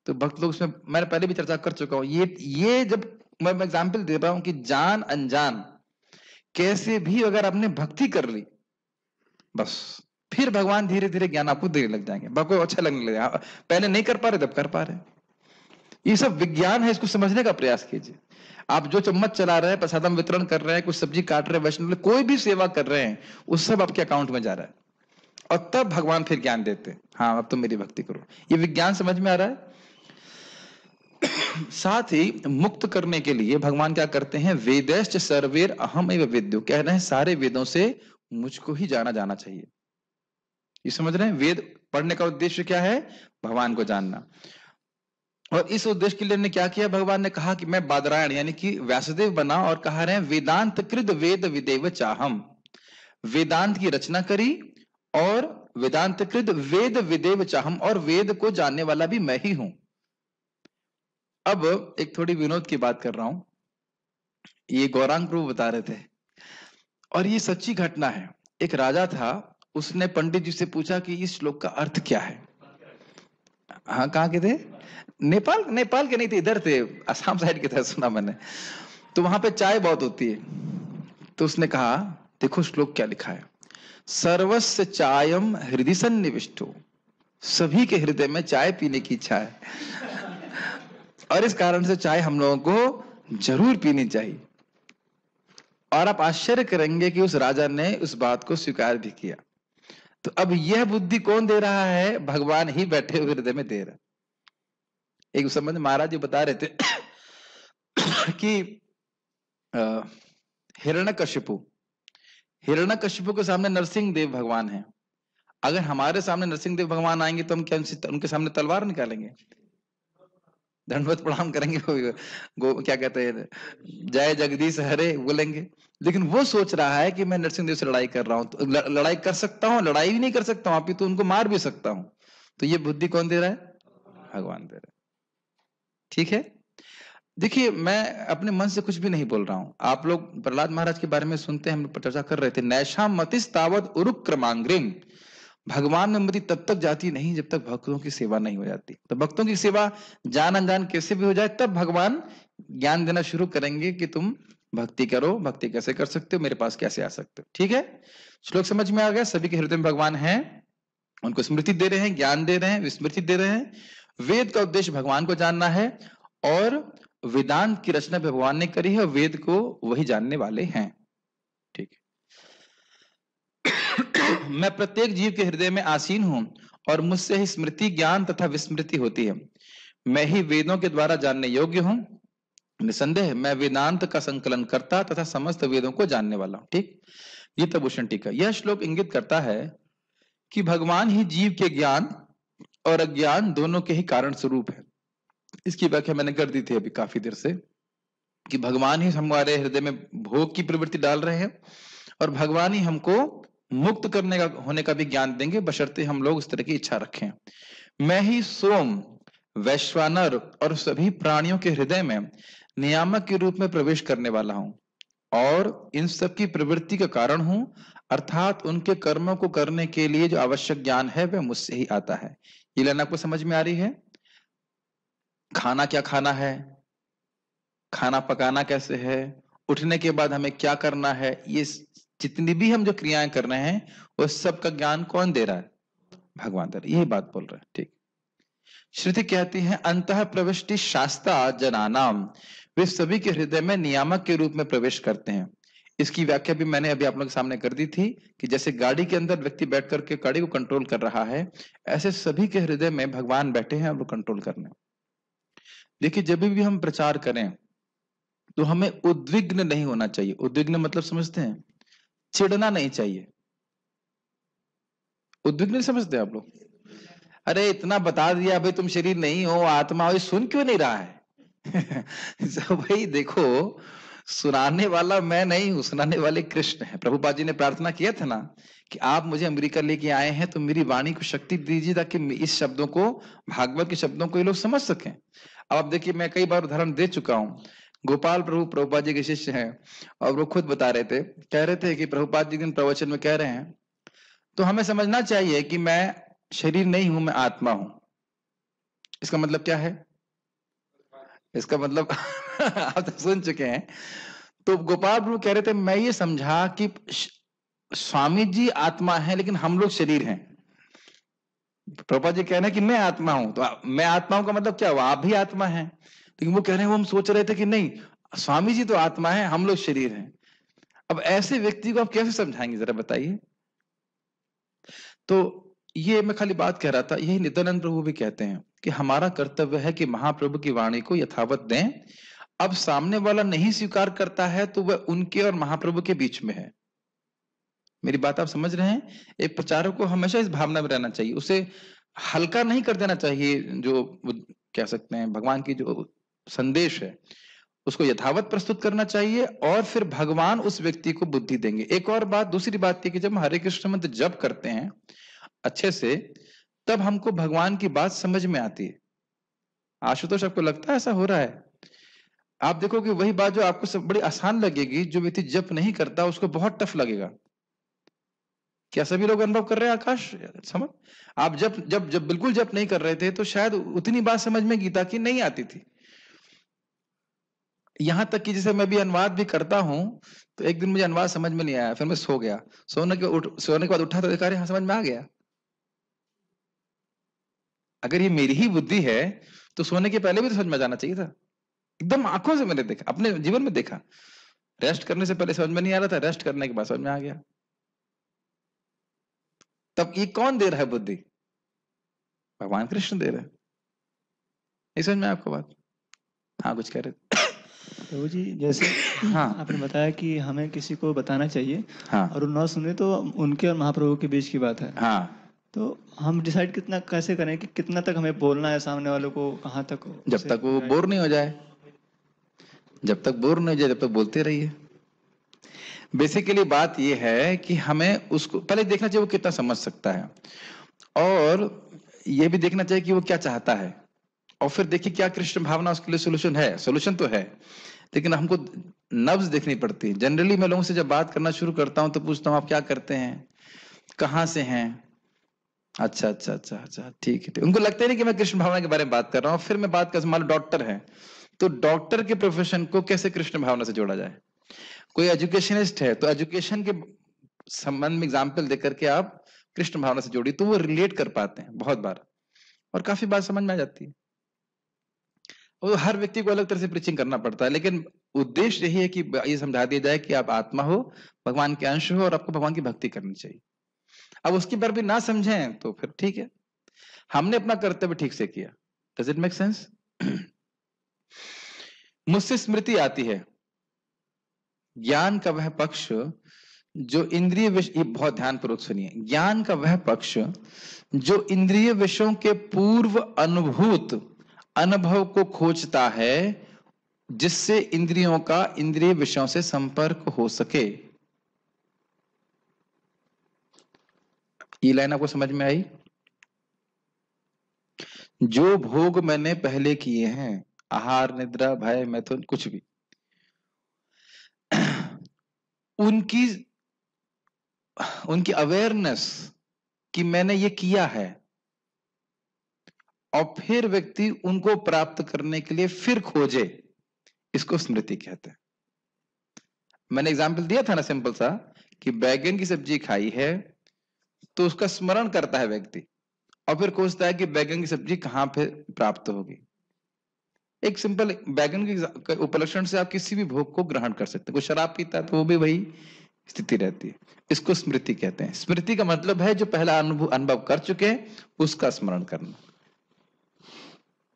तो भक्त लोग उसमें, मैंने पहले भी चर्चा कर चुका हूँ, ये जब मैं एग्जाम्पल दे रहा हूँ कि जान अनजान कैसे भी अगर आपने भक्ति कर ली, बस फिर भगवान धीरे धीरे ज्ञान आपको देने लग जाएंगे, आपको अच्छा लगने लगेगा। पहले नहीं कर पा रहे तब कर पा रहे। ये सब विज्ञान है, इसको समझने का प्रयास कीजिए। आप जो चम्मच चला रहे हैं, प्रसादम वितरण कर रहे हैं, कुछ सब्जी काट रहे हैं, वैष्णव कोई भी सेवा कर रहे हैं, उस सब आपके अकाउंट में जा रहा है, और तब भगवान फिर ज्ञान देते हैं, हाँ अब तुम मेरी भक्ति करो। ये विज्ञान समझ में आ रहा है? साथ ही मुक्त करने के लिए भगवान क्या करते हैं, वेदैश्च सर्वेर अहम एव वेद्यो, कह रहे हैं सारे वेदों से मुझको ही जाना जाना चाहिए। ये समझ रहे हैं? वेद पढ़ने का उद्देश्य क्या है? भगवान को जानना। और इस उद्देश्य के लिए ने क्या किया, भगवान ने कहा कि मैं बादरायण यानी कि व्यासदेव बना, और कहा रहे हैं वेदांत कृत वेद विदेव चाहम, वेदांत की रचना करी और वेदांत कृत वेद विदेव चाहम, और वेद को जानने वाला भी मैं ही हूं। अब एक थोड़ी विनोद की बात कर रहा हूं, ये गौरांग प्रभु बता रहे थे, और ये सच्ची घटना है। एक राजा था, उसने पंडित जी से पूछा कि इस श्लोक का अर्थ क्या है। हाँ, कहाँ के थे? नेपाल नेपाल के नहीं थे, इधर थे, असम साइड के थे, सुना मैंने। तो वहां पे चाय बहुत होती है। तो उसने कहा देखो श्लोक क्या लिखा है, सर्वस्य चायम हृदय सन्निविष्टो, सभी के हृदय में चाय पीने की इच्छा है और इस कारण से चाय हम लोगों को जरूर पीनी चाहिए। और आप आश्चर्य करेंगे कि उस राजा ने उस बात को स्वीकार भी किया। तो अब यह बुद्धि कौन दे रहा है? भगवान ही बैठे हुए हृदय में दे रहा। एक संबंध महाराज जी बता रहे थे कि हिरण्यकशिपु हिरण्यकशिपु के सामने नरसिंह देव भगवान है। अगर हमारे सामने नरसिंह देव भगवान आएंगे तो हम क्या उनके सामने तलवार निकालेंगे? दंडवत प्रणाम करेंगे, क्या कहते हैं, जय जगदीश हरे बोलेंगे। लेकिन वो सोच रहा है कि मैं नरसिंह देव से लड़ाई कर रहा हूं, तो लड़ाई कर सकता हूं, लड़ाई भी नहीं कर सकता हूं, अभी तो उनको मार भी सकता हूं। तो ये बुद्धि कौन दे रहा है? भगवान दे रहा है। ठीक है, देखिए मैं अपने मन से कुछ भी नहीं बोल रहा हूं। आप लोग प्रहलाद महाराज के बारे में सुनते हैं, हम लोग चर्चा कर रहे थे, नैषाम मतिस तावत उरुक क्रमांग्रिम, भगवान में मति तब तक जाती नहीं जब तक भक्तों की सेवा नहीं हो जाती। तो भक्तों की सेवा जान अनजान कैसे भी हो जाए, तब भगवान ज्ञान देना शुरू करेंगे कि तुम भक्ति करो, भक्ति कैसे कर सकते हो, मेरे पास कैसे आ सकते हो। ठीक है, श्लोक समझ में आ गया? सभी के हृदय में भगवान है, उनको स्मृति दे रहे हैं, ज्ञान दे रहे हैं, विस्मृति दे रहे हैं। वेद का उद्देश्य भगवान को जानना है और वेदांत की रचना भगवान ने करी है और वेद को वही जानने वाले हैं। ठीक है, मैं प्रत्येक जीव के हृदय में आसीन हूं और मुझसे ही स्मृति, ज्ञान तथा विस्मृति होती है। मैं ही वेदों के द्वारा जानने योग्य हूं, निसंदेह मैं वेदांत का संकलन करता तथा समस्त वेदों को जानने वाला हूं। ठीक, ये तभूषण टीका। यह श्लोक इंगित करता है कि भगवान ही जीव के ज्ञान और अज्ञान दोनों के ही कारण स्वरूप है। इसकी व्याख्या मैंने कर दी थी अभी काफी देर से, कि भगवान ही हमारे हृदय में भोग की प्रवृत्ति डाल रहे हैं और भगवान ही हमको मुक्त करने का होने का भी ज्ञान देंगे, बशर्ते हम लोग उस तरह की इच्छा रखें। मैं ही सोम, वैश्वानर और सभी प्राणियों के हृदय में नियामक के रूप में प्रवेश करने वाला हूं और इन सब की प्रवृत्ति का कारण हूं, अर्थात उनके कर्मों को करने के लिए जो आवश्यक ज्ञान है वह मुझसे ही आता है। ये लाइन आपको समझ में आ रही है? खाना क्या खाना है, खाना पकाना कैसे है, उठने के बाद हमें क्या करना है, ये जितनी भी हम जो क्रियाएं कर रहे हैं उस सब का ज्ञान कौन दे रहा है? भगवान दे रहा है। यही बात बोल रहे हैं। ठीक, श्रुति कहती है अंतः प्रविष्टि शास्त्रा जनानाम, वे सभी के हृदय में नियामक के रूप में प्रवेश करते हैं। इसकी व्याख्या भी मैंने अभी आप लोगों के सामने कर दी थी कि जैसे गाड़ी के अंदर व्यक्ति बैठ करके गाड़ी को कंट्रोल कर रहा है, ऐसे सभी के हृदय में भगवान बैठे हैं और वो कंट्रोल करने। देखिए जब भी हम प्रचार करें तो हमें उद्विग्न नहीं होना चाहिए। उद्विग्न मतलब समझते हैं? चिढ़ना नहीं चाहिए। उद्विग्न नहीं समझते आप लोग? अरे इतना बता दिया भाई, तुम शरीर नहीं हो, आत्मा हो, ये सुन क्यों नहीं रहा है? तो भाई देखो, सुनाने वाला मैं नहीं हूं, सुनाने वाले कृष्ण है। प्रभुपाद जी ने प्रार्थना किया था ना कि आप मुझे अमेरिका लेके आए हैं तो मेरी वाणी को शक्ति दीजिए ताकि इस शब्दों को, भागवत के शब्दों को ये लोग समझ सकें। अब आप देखिए, मैं कई बार उदाहरण दे चुका हूं। गोपाल प्रभु प्रभुपाद जी के शिष्य हैं और वो खुद बता रहे थे, कह रहे थे कि प्रभुपाद जी दिन प्रवचन में कह रहे हैं तो हमें समझना चाहिए कि मैं शरीर नहीं हूं, मैं आत्मा हूं। इसका मतलब क्या है? इसका मतलब आप तो सुन चुके हैं। तो गोपाल प्रभु कह रहे थे मैं ये समझा कि स्वामी जी आत्मा है लेकिन हम लोग शरीर हैं। प्रभुपाद जी कह रहे हैं कि मैं आत्मा हूं, तो मैं आत्मा हूं का मतलब क्या हुआ? आप भी आत्मा हैं। लेकिन वो कह रहे हैं, वो हम सोच रहे थे कि नहीं, स्वामी जी तो आत्मा है, हम लोग शरीर हैं। अब ऐसे व्यक्ति को आप कैसे समझाएंगे, जरा बताइए। तो ये मैं खाली बात कह रहा था, यही नित्यानंद प्रभु भी कहते हैं कि हमारा कर्तव्य है कि महाप्रभु की वाणी को यथावत दें। अब सामने वाला नहीं स्वीकार करता है तो वह उनके और महाप्रभु के बीच में है। मेरी बात आप समझ रहे हैं? एक प्रचारक को हमेशा इस भावना में रहना चाहिए, उसे हल्का नहीं कर देना चाहिए। जो कह सकते हैं भगवान की जो संदेश है उसको यथावत प्रस्तुत करना चाहिए और फिर भगवान उस व्यक्ति को बुद्धि देंगे। एक और बात, दूसरी बात थी कि जब हम हरे कृष्ण मंत्र जप करते हैं अच्छे से, तब हमको भगवान की बात समझ में आती है। आशुतोष, आपको लगता है ऐसा हो रहा है? आप देखो कि वही बात जो आपको सब बड़ी आसान लगेगी, जो व्यक्ति जप नहीं करता उसको बहुत टफ लगेगा। क्या सभी लोग अनुभव कर रहे हैं आकाश? समझ, आप जब जब जब बिल्कुल जब नहीं कर रहे थे तो शायद उतनी बात समझ में गीता की नहीं आती थी। यहां तक कि जैसे मैं भी अनुवाद भी करता हूं, तो एक दिन मुझे अनुवाद समझ में नहीं आया, फिर मैं सो गया। सोने के बाद उठा तो देखा, अरे हाँ समझ में आ गया। अगर ये मेरी ही बुद्धि है तो सोने के पहले भी तो समझ में जाना चाहिए था। एकदम आंखों से मैंने देखा, अपने जीवन में देखा। रेस्ट करने से पहले समझ में नहीं आ रहा था, रेस्ट करने के बाद समझ में आ गया। तब ये कौन दे रहा है बुद्धि? भगवान कृष्ण दे रहे हैं। नहीं समझ में आपको बात? हाँ कुछ कह रहे थे। प्रभु जी, जैसे हाँ आपने बताया कि हमें किसी को बताना चाहिए हाँ और वो ना सुने तो उनके और महाप्रभु के बीच की बात है। हाँ, तो हम डिसाइड कितना कैसे करें कि कितना तक हमें बोलना है सामने वालों को, कहाँ तक जब उसे तक वो बोर नहीं हो जाए, जब तक बोर नहीं हो जाए तब तक बोलते रहिए। बेसिकली बात ये है कि हमें उसको पहले देखना चाहिए वो कितना समझ सकता है, और ये भी देखना चाहिए कि वो क्या चाहता है, और फिर देखिए क्या कृष्ण भावना उसके लिए सोल्यूशन है। सोल्यूशन तो है, लेकिन हमको नब्ज देखनी पड़ती है। जनरली मैं लोगों से जब बात करना शुरू करता हूं तो पूछता हूं आप क्या करते हैं, कहाँ से हैं, अच्छा अच्छा अच्छा अच्छा ठीक है ठीक। उनको लगता ही नहीं कि मैं कृष्ण भावना के बारे में बात कर रहा हूँ। फिर मैं बात कर, मान लो डॉक्टर है, तो डॉक्टर के प्रोफेशन को कैसे कृष्ण भावना से जोड़ा जाए। कोई एजुकेशनिस्ट है तो एजुकेशन के संबंध में एग्जाम्पल देकर के आप कृष्ण भावना से जोड़ी तो वो रिलेट कर पाते हैं बहुत बार, और काफी बात समझ में आ जाती है। और हर व्यक्ति को अलग तरह से प्रीचिंग करना पड़ता है, लेकिन उद्देश्य यही है कि ये समझा दिया जाए कि आप आत्मा हो, भगवान के अंश हो, और आपको भगवान की भक्ति करनी चाहिए। अब उसकी बार भी ना समझें तो फिर ठीक है, हमने अपना कर्तव्य ठीक से किया। Does it make sense? मुझसे स्मृति आती है, ज्ञान का वह पक्ष जो इंद्रिय विषय, ये बहुत ध्यानपूर्वक सुनिए, ज्ञान का वह पक्ष जो इंद्रिय विषयों के पूर्व अनुभूत अनुभव को खोजता है, जिससे इंद्रियों का इंद्रिय विषयों से संपर्क हो सके। ये लाइन आपको समझ में आई? जो भोग मैंने पहले किए हैं, आहार निद्रा भय मैथुन कुछ भी, उनकी उनकी अवेयरनेस कि मैंने ये किया है, और फिर व्यक्ति उनको प्राप्त करने के लिए फिर खोजे, इसको स्मृति कहते हैं। मैंने एग्जाम्पल दिया था ना सिंपल सा, कि बैगन की सब्जी खाई है तो उसका स्मरण करता है व्यक्ति, और फिर खोजता है कि बैगन की सब्जी कहां पे प्राप्त होगी। एक सिंपल बैगन के उपलक्षण से आप किसी भी भोग को ग्रहण कर सकते हैं। कोई शराब पीता है तो वो भी वही स्थिति रहती है। इसको स्मृति कहते हैं। स्मृति का मतलब है जो पहला अनुभव कर चुके हैं उसका स्मरण करना।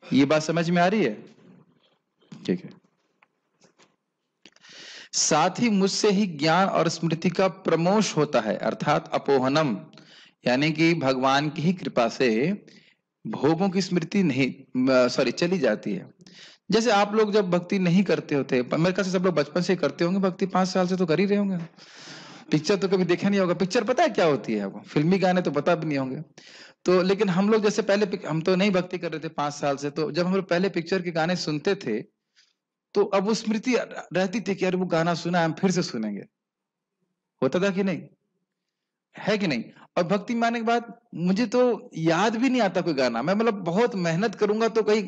ये बात समझ में आ रही है? ठीक है। साथ ही मुझसे ही ज्ञान और स्मृति का प्रमोश होता है, अर्थात अपोहनम, यानी कि भगवान की ही कृपा से भोगों की स्मृति नहीं चली जाती है। जैसे आप लोग जब भक्ति नहीं करते होते, मेरे ख्याल से सब लोग बचपन से करते होंगे भक्ति, 5 साल से तो कर ही रहे होंगे। पिक्चर तो कभी देखा नहीं होगा। पिक्चर पता है क्या होती है आपको? फिल्मी गाने तो पता भी नहीं होंगे। तो लेकिन हम लोग जैसे पहले, हम तो नहीं भक्ति कर रहे थे 5 साल से, तो जब हम लोग पहले पिक्चर के गाने सुनते थे तो अब वो स्मृति रहती थी कि यार वो गाना सुना है, हम फिर से सुनेंगे। होता था कि नहीं? है कि नहीं? और भक्ति में आने के बाद मुझे तो याद भी नहीं आता कोई गाना। मैं मतलब बहुत मेहनत करूंगा तो कई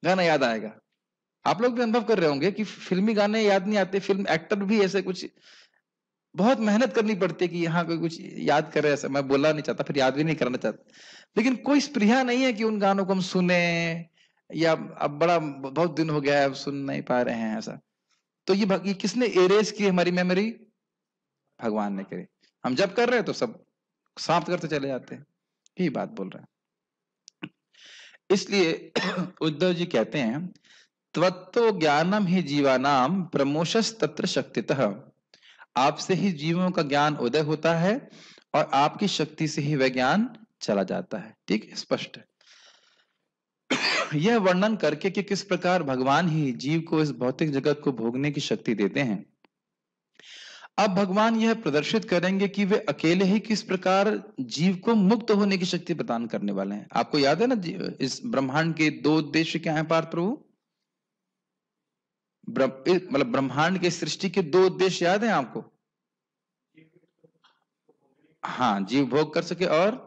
गाना याद आएगा। आप लोग भी अनुभव कर रहे होंगे कि फिल्मी गाने याद नहीं आते, फिल्म एक्टर भी ऐसे कुछ बहुत मेहनत करनी पड़ती है कि यहाँ कोई कुछ याद करे। ऐसा मैं बोलना नहीं चाहता, फिर याद भी नहीं करना चाहता, लेकिन कोई स्पृहा नहीं है कि उन गानों को हम सुने, या अब बड़ा बहुत दिन हो गया है अब सुन नहीं पा रहे हैं ऐसा। तो ये किसने एरेज की हमारी मेमोरी? भगवान ने करी। हम जब कर रहे हैं तो सब समाप्त करते चले जाते हैं। यही बात बोल रहे हैं। इसलिए उद्धव जी कहते हैं, त्वत्तो ज्ञानम ही जीवानाम प्रमोशस तत्र शक्तितः। आपसे ही जीवों का ज्ञान उदय होता है और आपकी शक्ति से ही वह ज्ञान चला जाता है। ठीक है, स्पष्ट है। यह वर्णन करके कि किस प्रकार भगवान ही जीव को इस भौतिक जगत को भोगने की शक्ति देते हैं, अब भगवान यह प्रदर्शित करेंगे कि वे अकेले ही किस प्रकार जीव को मुक्त होने की शक्ति प्रदान करने वाले हैं। आपको याद है ना इस ब्रह्मांड के 2 उद्देश्य क्या है पार्थ प्रभु? मतलब ब्रह्मांड के सृष्टि के 2 उद्देश्य याद है आपको? हाँ, जीव भोग कर सके और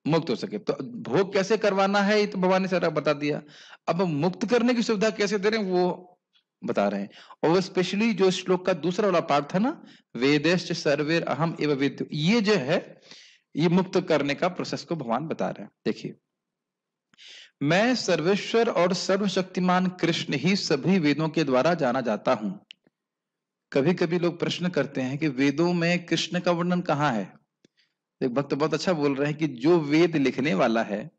मुक्त हो सके। तो भोग कैसे करवाना है ये तो भगवान ने सारा बता दिया। अब हम मुक्त करने की सुविधा कैसे दे रहे हैं वो बता रहे हैं। और वो स्पेशली जो श्लोक का दूसरा वाला पार्ट था ना, वेदेश्च सर्वेर अहम एव वेद्यो, ये जो है ये मुक्त करने का प्रोसेस को भगवान बता रहे हैं। देखिए, मैं सर्वेश्वर और सर्वशक्तिमान कृष्ण ही सभी वेदों के द्वारा जाना जाता हूं। कभी कभी लोग प्रश्न करते हैं कि वेदों में कृष्ण का वर्णन कहाँ है। एक भक्त बहुत अच्छा बोल रहे हैं कि जो वेद लिखने वाला है,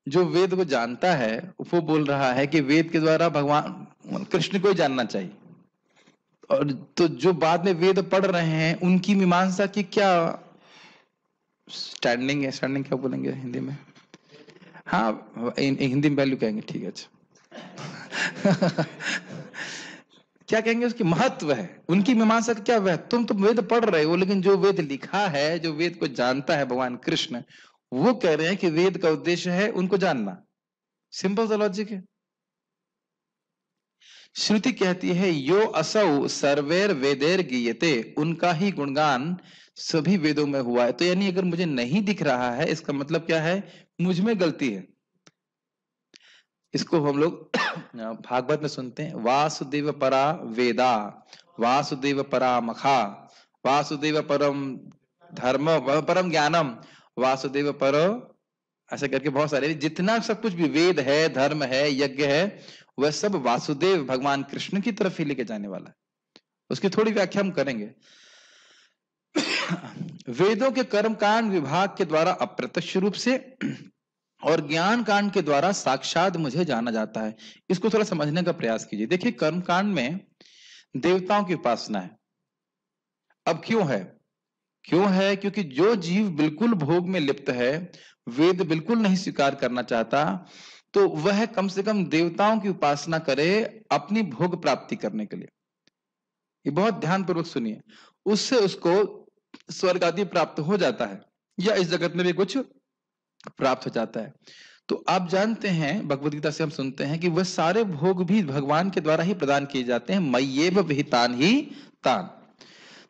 जो वेद को जानता है, वो बोल रहा है कि वेद के द्वारा भगवान कृष्ण को ही जानना चाहिए। और तो जो बाद में वेद पढ़ रहे हैं उनकी मीमांसा की क्या स्टैंडिंग है, स्टैंडिंग क्या बोलेंगे हिंदी में, हाँ हिंदी में वैल्यू कहेंगे, ठीक है अच्छा क्या कहेंगे, उसकी महत्व है, उनकी मीमांसा का क्या वह, तुम तो वेद पढ़ रहे हो लेकिन जो वेद लिखा है, जो वेद को जानता है भगवान कृष्ण, वो कह रहे हैं कि वेद का उद्देश्य है उनको जानना। सिंपल सा लॉजिक है। श्रुति कहती है यो असौ सर्वेर वेदेर गीयते, उनका ही गुणगान सभी वेदों में हुआ है। तो यानी अगर मुझे नहीं दिख रहा है इसका मतलब क्या है, मुझ में गलती है। इसको हम लोग भागवत में सुनते हैं, वासुदेव परा वेदा, वासुदेव परा मखा, वासुदेव परम धर्म, परम ज्ञानम, वासुदेव पर, ऐसे करके बहुत सारे, जितना सब कुछ भी वेद है, धर्म है, यज्ञ है, वह सब वासुदेव भगवान कृष्ण की तरफ ही लेके जाने वाला है। उसकी थोड़ी व्याख्या हम करेंगे। वेदों के कर्म कांड विभाग के द्वारा अप्रत्यक्ष रूप से और ज्ञान कांड के द्वारा साक्षात मुझे जाना जाता है। इसको थोड़ा समझने का प्रयास कीजिए। देखिए, कर्म कांड में देवताओं की उपासना है। अब क्यों है? क्यों है? क्योंकि जो जीव बिल्कुल भोग में लिप्त है, वेद बिल्कुल नहीं स्वीकार करना चाहता, तो वह कम से कम देवताओं की उपासना करे अपनी भोग प्राप्ति करने के लिए। ये बहुत ध्यानपूर्वक सुनिए। उससे उसको स्वर्ग आदि प्राप्त हो जाता है, या इस जगत में भी कुछ प्राप्त हो जाता है। तो आप जानते हैं, भगवद गीता से हम सुनते हैं कि वह सारे भोग भी भगवान के द्वारा ही प्रदान किए जाते हैं। मय्येव विहितान ही तान।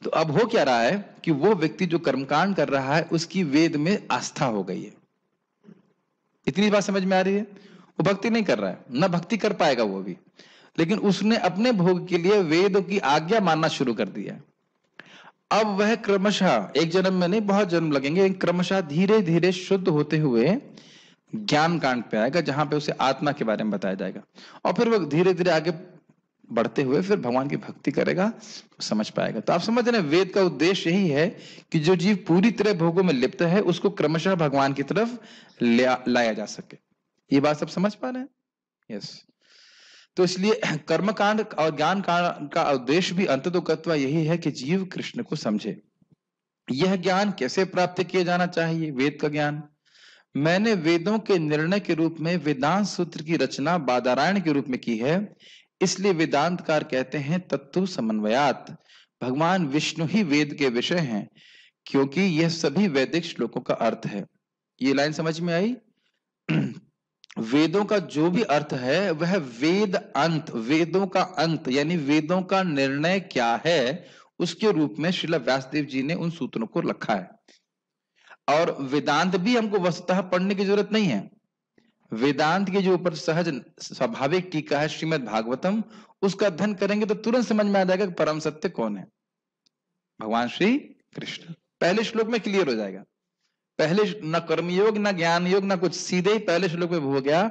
तो अब हो क्या रहा है कि वो व्यक्ति जो कर्मकांड कर रहा है उसकी वेद में आस्था हो गई है। इतनी बात समझ में आ रही है? वो भक्ति नहीं कर रहा है, ना भक्ति कर पाएगा वो भी, लेकिन उसने अपने भोग के लिए वेद की आज्ञा मानना शुरू कर दिया। अब वह क्रमशः, एक जन्म में नहीं बहुत जन्म लगेंगे, क्रमशः धीरे धीरे शुद्ध होते हुए ज्ञान कांड पे आएगा, जहां पे उसे आत्मा के बारे में बताया जाएगा। और फिर वो धीरे धीरे आगे बढ़ते हुए फिर भगवान की भक्ति करेगा, समझ पाएगा। तो आप समझ रहे हैं, वेद का उद्देश्य यही है कि जो जीव पूरी तरह भोगों में लिप्त है उसको क्रमशः भगवान की तरफ लाया जा सके। ये बात सब समझ पा रहे हैं? यस। तो इसलिए कर्मकांड और ज्ञान कांड का उद्देश्य भी अंततोगत्वा यही है कि जीव कृष्ण को समझे। यह ज्ञान कैसे प्राप्त किया जाना चाहिए? वेद का ज्ञान मैंने वेदों के निर्णय के रूप में वेदांत सूत्र की रचना बादरायण के रूप में की है। इसलिए वेदांतकार कहते हैं तत्व समन्वयात, भगवान विष्णु ही वेद के विषय हैं, क्योंकि यह सभी वैदिक श्लोकों का अर्थ है। ये लाइन समझ में आई? वेदों का जो भी अर्थ है वह वेद अंत, वेदों का अंत यानी वेदों का निर्णय क्या है, उसके रूप में श्रील व्यासदेव जी ने उन सूत्रों को रखा है। और वेदांत भी हमको वस्तुतः पढ़ने की जरूरत नहीं है। वेदांत के जो ऊपर सहज स्वाभाविक टीका है श्रीमद् भागवतम, उसका अध्ययन करेंगे तो तुरंत समझ में आ जाएगा कि परम सत्य कौन है, भगवान श्री कृष्ण। पहले श्लोक में क्लियर हो जाएगा। पहले ना कर्मयोग ना ज्ञान योग ना कुछ, सीधे ही पहले श्लोक में हो गया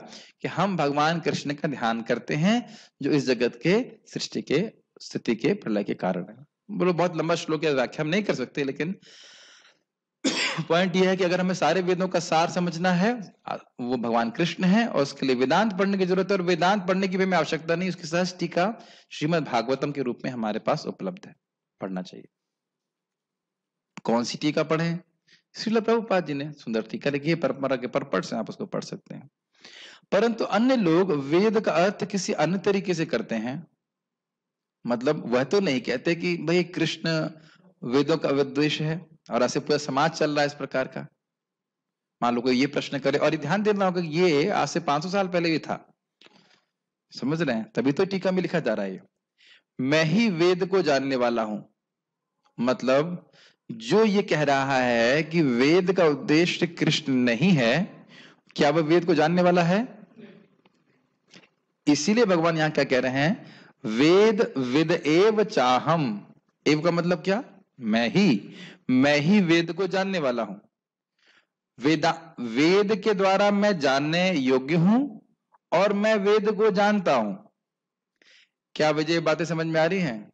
कि हम भगवान कृष्ण का ध्यान करते हैं जो इस जगत के सृष्टि के स्थिति के प्रलय के कारण है। बोलो बहुत लंबा श्लोक है, व्याख्या हम नहीं कर सकते, लेकिन पॉइंट यह है कि अगर हमें सारे वेदों का सार समझना है, वो भगवान कृष्ण है, और उसके लिए वेदांत पढ़ने की जरूरत है। और वेदांत पढ़ने की भी हमें आवश्यकता नहीं, उसकी सहज टीका श्रीमद् भागवतम के रूप में हमारे पास उपलब्ध है, पढ़ना चाहिए। कौन सी टीका पढ़े? श्रील प्रभुपाद जी ने सुंदर टीका लिखी है, परंपरा के परपट से आप उसको पढ़ सकते हैं। परंतु अन्य लोग वेद का अर्थ किसी अन्य तरीके से करते हैं। मतलब वह तो नहीं कहते कि भाई कृष्ण वेदों का विद्वेष है और ऐसे पूरा समाज चल रहा है इस प्रकार का। मान लो कोई ये प्रश्न करे, और ध्यान देना होगा कि ये आज से 500 साल पहले भी था, समझ रहे हैं? तभी तो टीका में लिखा जा रहा है मैं ही वेद को जानने वाला हूं। मतलब जो ये कह रहा है कि वेद का उद्देश्य कृष्ण नहीं है, क्या वह वेद को जानने वाला है? इसीलिए भगवान यहां क्या कह रहे हैं, वेद विद एव चाहम। एव का मतलब क्या? मैं ही वेद को जानने वाला हूं। वेद के द्वारा मैं जानने योग्य हूं और मैं वेद को जानता हूं। क्या विजय बातें समझ में आ रही हैं?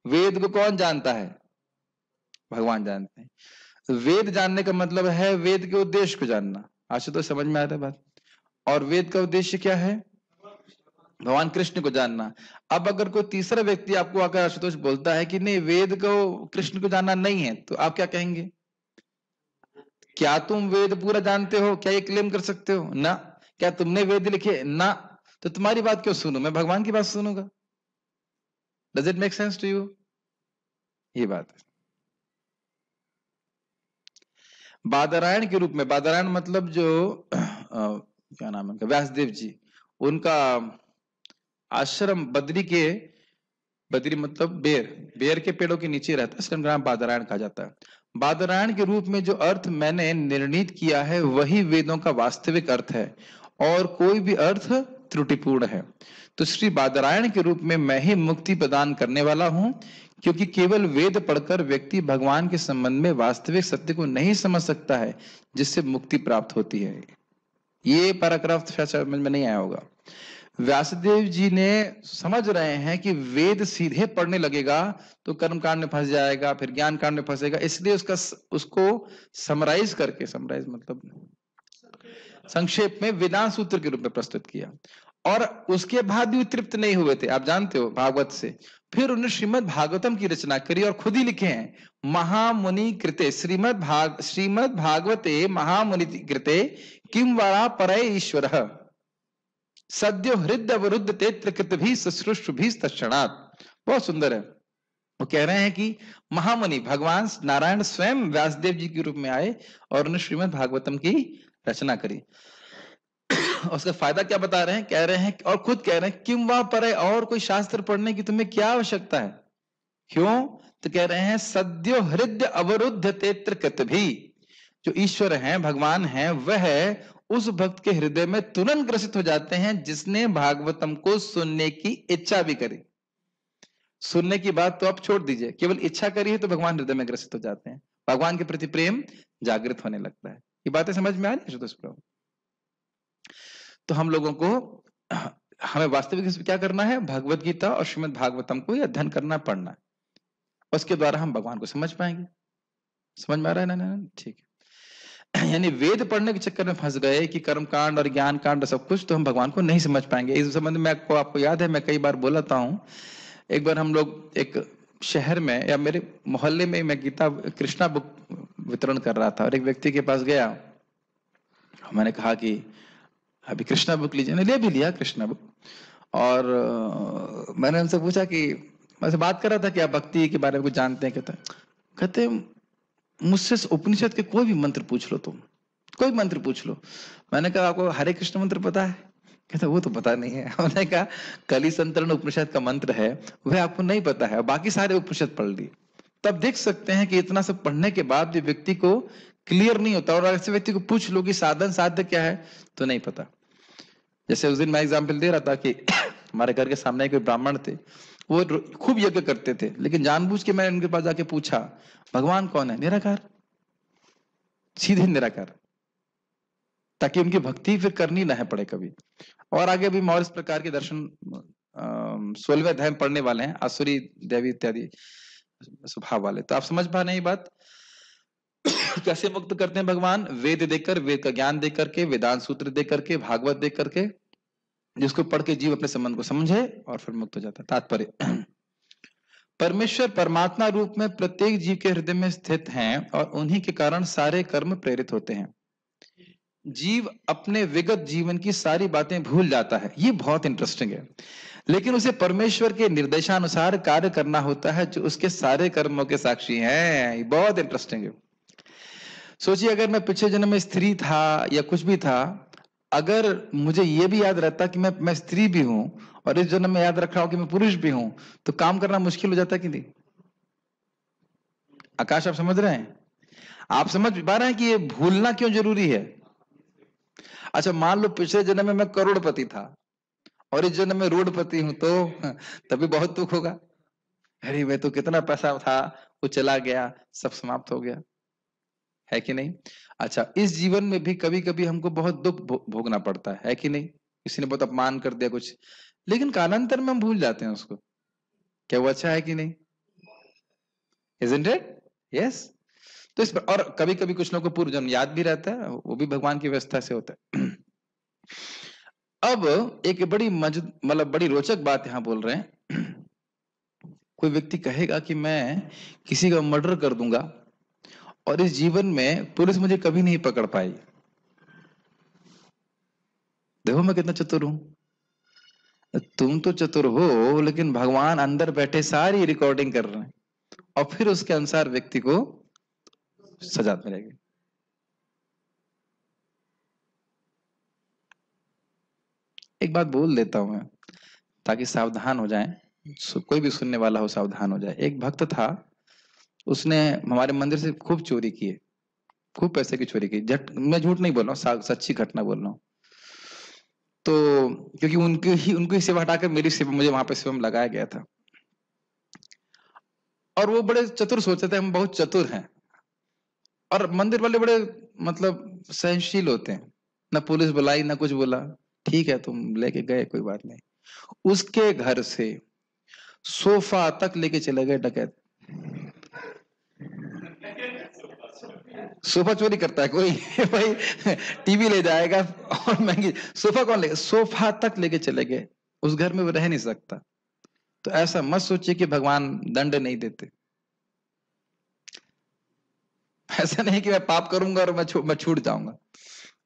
वेद को कौन जानता है? भगवान जानते हैं। वेद जानने का मतलब है वेद के उद्देश्य को जानना। आज तो समझ में आता है बात। और वेद का उद्देश्य क्या है? भगवान कृष्ण को जानना। अब अगर कोई तीसरा व्यक्ति आपको आकर आशुतोष बोलता है कि नहीं, वेद को कृष्ण को जानना नहीं है, तो आप क्या कहेंगे? क्या तुम वेद पूरा जानते हो? क्या ये क्लेम कर सकते हो? ना। क्या तुमने वेद लिखे? ना। तो तुम्हारी बात क्यों सुनूं? मैं भगवान की बात सुनूंगा। Does it make sense to you? ये बात है। बादरायण के रूप में, बादरायण मतलब जो क्या नाम है उनका, व्यासदेव जी, उनका आश्रम बद्री मतलब बेर के पेड़ों के नीचे रहता है, इसलिए उनका नाम बादरायण कहा जाता है। बादरायण के रूप में जो अर्थ मैंने निर्णीत किया है वही वेदों का वास्तविक अर्थ है, और कोई भी अर्थ त्रुटिपूर्ण है। तो श्री बादरायण के रूप में मैं ही मुक्ति प्रदान करने वाला हूं, क्योंकि केवल वेद पढ़कर व्यक्ति भगवान के संबंध में वास्तविक सत्य को नहीं समझ सकता है, जिससे मुक्ति प्राप्त होती है। ये पैराग्राफ शायद समझ में नहीं आया होगा। व्यासदेव जी ने समझ रहे हैं कि वेद सीधे पढ़ने लगेगा तो कर्मकांड में फंस जाएगा, फिर ज्ञान कांड में फंसेगा, इसलिए उसको समराइज मतलब संक्षेप में वेदांत सूत्र के रूप में प्रस्तुत किया। और उसके बाद भी तृप्त नहीं हुए थे, आप जानते हो, भागवत से फिर उन्होंने श्रीमद् भागवतम की रचना करी और खुद ही लिखे हैं, महामुनि कृते श्रीमद् भागवते महामुनि कृते किम वरा परय ईश्वर सद्यो हृदय अवरुद्ध तेत्र कृत भी शुश्रूष भी तत्क्षणात्। बहुत सुंदर है। वो कह रहे हैं कि महामुनि भगवान नारायण स्वयं व्यासदेव जी के रूप में आए और उन्होंने श्रीमद् भागवतम की रचना करी। उसका फायदा क्या बता रहे हैं? कह रहे हैं, और खुद कह रहे हैं, किम वह पर और कोई शास्त्र पढ़ने की तुम्हें क्या आवश्यकता है? क्यों? तो कह रहे हैं, सद्यो हृदय अवरुद्ध तेत्र कृत भी, जो ईश्वर हैं, भगवान हैं, वह उस भक्त के हृदय में तुरंत ग्रसित हो जाते हैं जिसने भागवतम को सुनने की इच्छा भी करी। सुनने की बात तो आप छोड़ दीजिए, केवल इच्छा करी है तो भगवान हृदय में ग्रसित हो जाते हैं, भगवान के प्रति प्रेम जागृत होने लगता है। ये बातें समझ में आ रही है? तो हम लोगों को, हमें वास्तविक इसमें क्या करना है? भगवत गीता और श्रीमद् भागवतम को अध्ययन करना, पढ़ना है, उसके द्वारा हम भगवान को समझ पाएंगे। समझ में आ रहा है ना? ठीक है। यानी वेद पढ़ने के चक्कर में फंस गए कि कर्म कांड और ज्ञान कांड सब कुछ, तो हम भगवान को नहीं समझ पाएंगे। इस संबंध में आपको याद है, मैं कई बार बोलाता हूँ। एक बार हम लोग एक शहर में या मेरे मोहल्ले में मैं गीता कृष्णा बुक वितरण कर रहा था और एक व्यक्ति के पास गया। मैंने कहा कि अभी कृष्णा बुक लीजिए। ले भी लिया कृष्णा बुक, और मैंने उनसे पूछा कि मैं बात कर रहा था कि आप भक्ति के बारे में कुछ जानते हैं? कहते मुझसे उपनिषद के कोई भी मंत्र पूछ लो, तुम कोई मंत्र पूछ लो। मैंने कहा आपको हरे कृष्ण मंत्र पता है? कहता वो तो पता नहीं है। मैंने कहा कली संतरण उपनिषद का मंत्र है, वह आपको नहीं पता है, बाकी सारे उपनिषद पढ़ लिए। तब देख सकते हैं कि इतना सब पढ़ने के बाद भी व्यक्ति को क्लियर नहीं होता, और ऐसे व्यक्ति को पूछ लो कि साधन साध्य क्या है तो नहीं पता। जैसे उस दिन मैं एग्जाम्पल दे रहा था कि हमारे घर के सामने कोई ब्राह्मण थे, वो खूब यज्ञ करते थे, लेकिन जानबूझ के मैंने उनके पास जाके पूछा भगवान कौन है? निराकार, सीधे निराकार, ताकि उनकी भक्ति फिर करनी ना है पड़े कभी। और आगे भी और इस प्रकार के दर्शन 16वें अध्याय पढ़ने वाले हैं, आसुरी देवी इत्यादि स्वभाव वाले। तो आप समझ पा रहे हैं बात? कैसे मुक्त करते हैं भगवान? वेद देकर, वेद का ज्ञान दे करके, वेदांत सूत्र दे करके, भागवत दे करके, जिसको पढ़ के जीव अपने संबंध को समझे और फिर मुक्त हो जाता है। तात्पर्य, परमेश्वर परमात्मा रूप में प्रत्येक जीव के हृदय में स्थित हैं और उन्हीं के कारण सारे कर्म प्रेरित होते हैं। जीव अपने विगत जीवन की सारी बातें भूल जाता है, ये बहुत इंटरेस्टिंग है, लेकिन उसे परमेश्वर के निर्देशानुसार कार्य करना होता है जो उसके सारे कर्मों के साक्षी हैं। ये बहुत इंटरेस्टिंग है। सोचिए, अगर मैं पिछले जन्म में स्त्री था या कुछ भी था, अगर मुझे ये भी याद रहता कि मैं स्त्री भी हूं, और इस जन्म में याद रख रहा हूं कि मैं पुरुष भी हूं, तो काम करना मुश्किल हो जाता कि नहीं? आकाश, आप समझ रहे हैं? आप समझ पा रहे हैं कि ये भूलना क्यों जरूरी है? अच्छा, मान लो पिछले जन्म में मैं करोड़पति था और इस जन्म में रोडपति हूं, तो तभी बहुत दुख होगा। अरे मैं तो कितना पैसा था, वो चला गया, सब समाप्त हो गया, है कि नहीं? अच्छा, इस जीवन में भी कभी कभी हमको बहुत दुख भोगना पड़ता है कि नहीं? किसी ने बहुत अपमान कर दिया कुछ, लेकिन कालांतर में हम भूल जाते हैं उसको। क्या वो अच्छा है कि नहीं? Isn't it? Yes. तो इस पर, और कभी कभी कुछ लोगों को पूर्व जन्म याद भी रहता है, वो भी भगवान की व्यवस्था से होता है। अब एक बड़ी मतलब बड़ी रोचक बात यहां बोल रहे हैं। कोई व्यक्ति कहेगा कि मैं किसी का मर्डर कर दूंगा और इस जीवन में पुलिस मुझे कभी नहीं पकड़ पाई। देखो मैं कितना चतुर हूं। तुम तो चतुर हो, लेकिन भगवान अंदर बैठे सारी रिकॉर्डिंग कर रहे हैं और फिर उसके अनुसार व्यक्ति को सजा मिलेगी। एक बात बोल देता हूं मैं, ताकि सावधान हो जाएं, कोई भी सुनने वाला हो सावधान हो जाए। एक भक्त था, उसने हमारे मंदिर से खूब चोरी की है, खूब पैसे की चोरी की। मैं झूठ नहीं बोल रहा हूँ, सच्ची घटना बोल रहा हूँ। तो क्योंकि उनकी सेवा हटाकर मेरी सेवा, मुझे वहां पे सेवा में लगाया गया था, और वो बड़े चतुर सोचते थे हम बहुत चतुर हैं, और मंदिर वाले बड़े मतलब सहनशील होते हैं, ना पुलिस बुलाई ना कुछ बोला, ठीक है तुम लेके गए कोई बात नहीं। उसके घर से सोफा तक लेके चले गए डकैत। सोफा चोरी करता है कोई? भाई टीवी ले जाएगा और महंगी, सोफा कौन लेगा? सोफा तक लेके चले गए, उस घर में वो रह नहीं सकता। तो ऐसा मत सोचिए कि भगवान दंड नहीं देते। ऐसा नहीं कि मैं पाप करूंगा और मैं छूट जाऊंगा।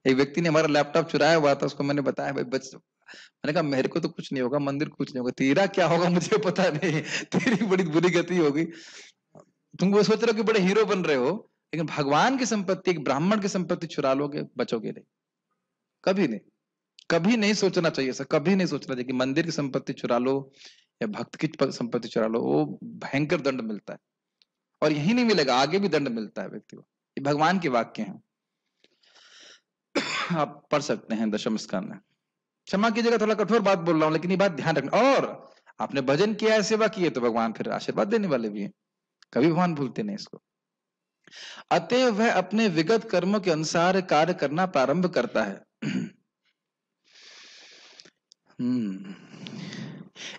एक व्यक्ति ने हमारा लैपटॉप चुराया हुआ था, उसको मैंने बताया भाई बच, मैंने कहा मेरे को तो कुछ नहीं होगा, मंदिर कुछ नहीं होगा, तेरा क्या होगा मुझे पता नहीं, तेरी बड़ी बुरी गति होगी। तुम वो सोच रहे हो कि बड़े हीरो बन रहे हो, लेकिन भगवान की संपत्ति, एक ब्राह्मण की संपत्ति चुरा लोगे, बचोगे नहीं, कभी नहीं। कभी नहीं सोचना चाहिए सर, कभी नहीं सोचना चाहिए कि मंदिर की संपत्ति चुरा लो या भक्त की संपत्ति चुरा लो, वो भयंकर दंड मिलता है, और यही नहीं मिलेगा, आगे भी दंड मिलता है व्यक्ति को। ये भगवान के वाक्य हैं, आप पढ़ सकते हैं दशम स्कंद में। क्षमा कीजिएगा थोड़ा कठोर बात बोल रहा हूं, लेकिन ये बात ध्यान रखना। और आपने भजन किया है, सेवा की है, तो भगवान फिर आशीर्वाद देने वाले भी हैं, कभी भगवान भूलते नहीं इसको। अतः वह अपने विगत कर्मों के अनुसार कार्य करना प्रारंभ करता है।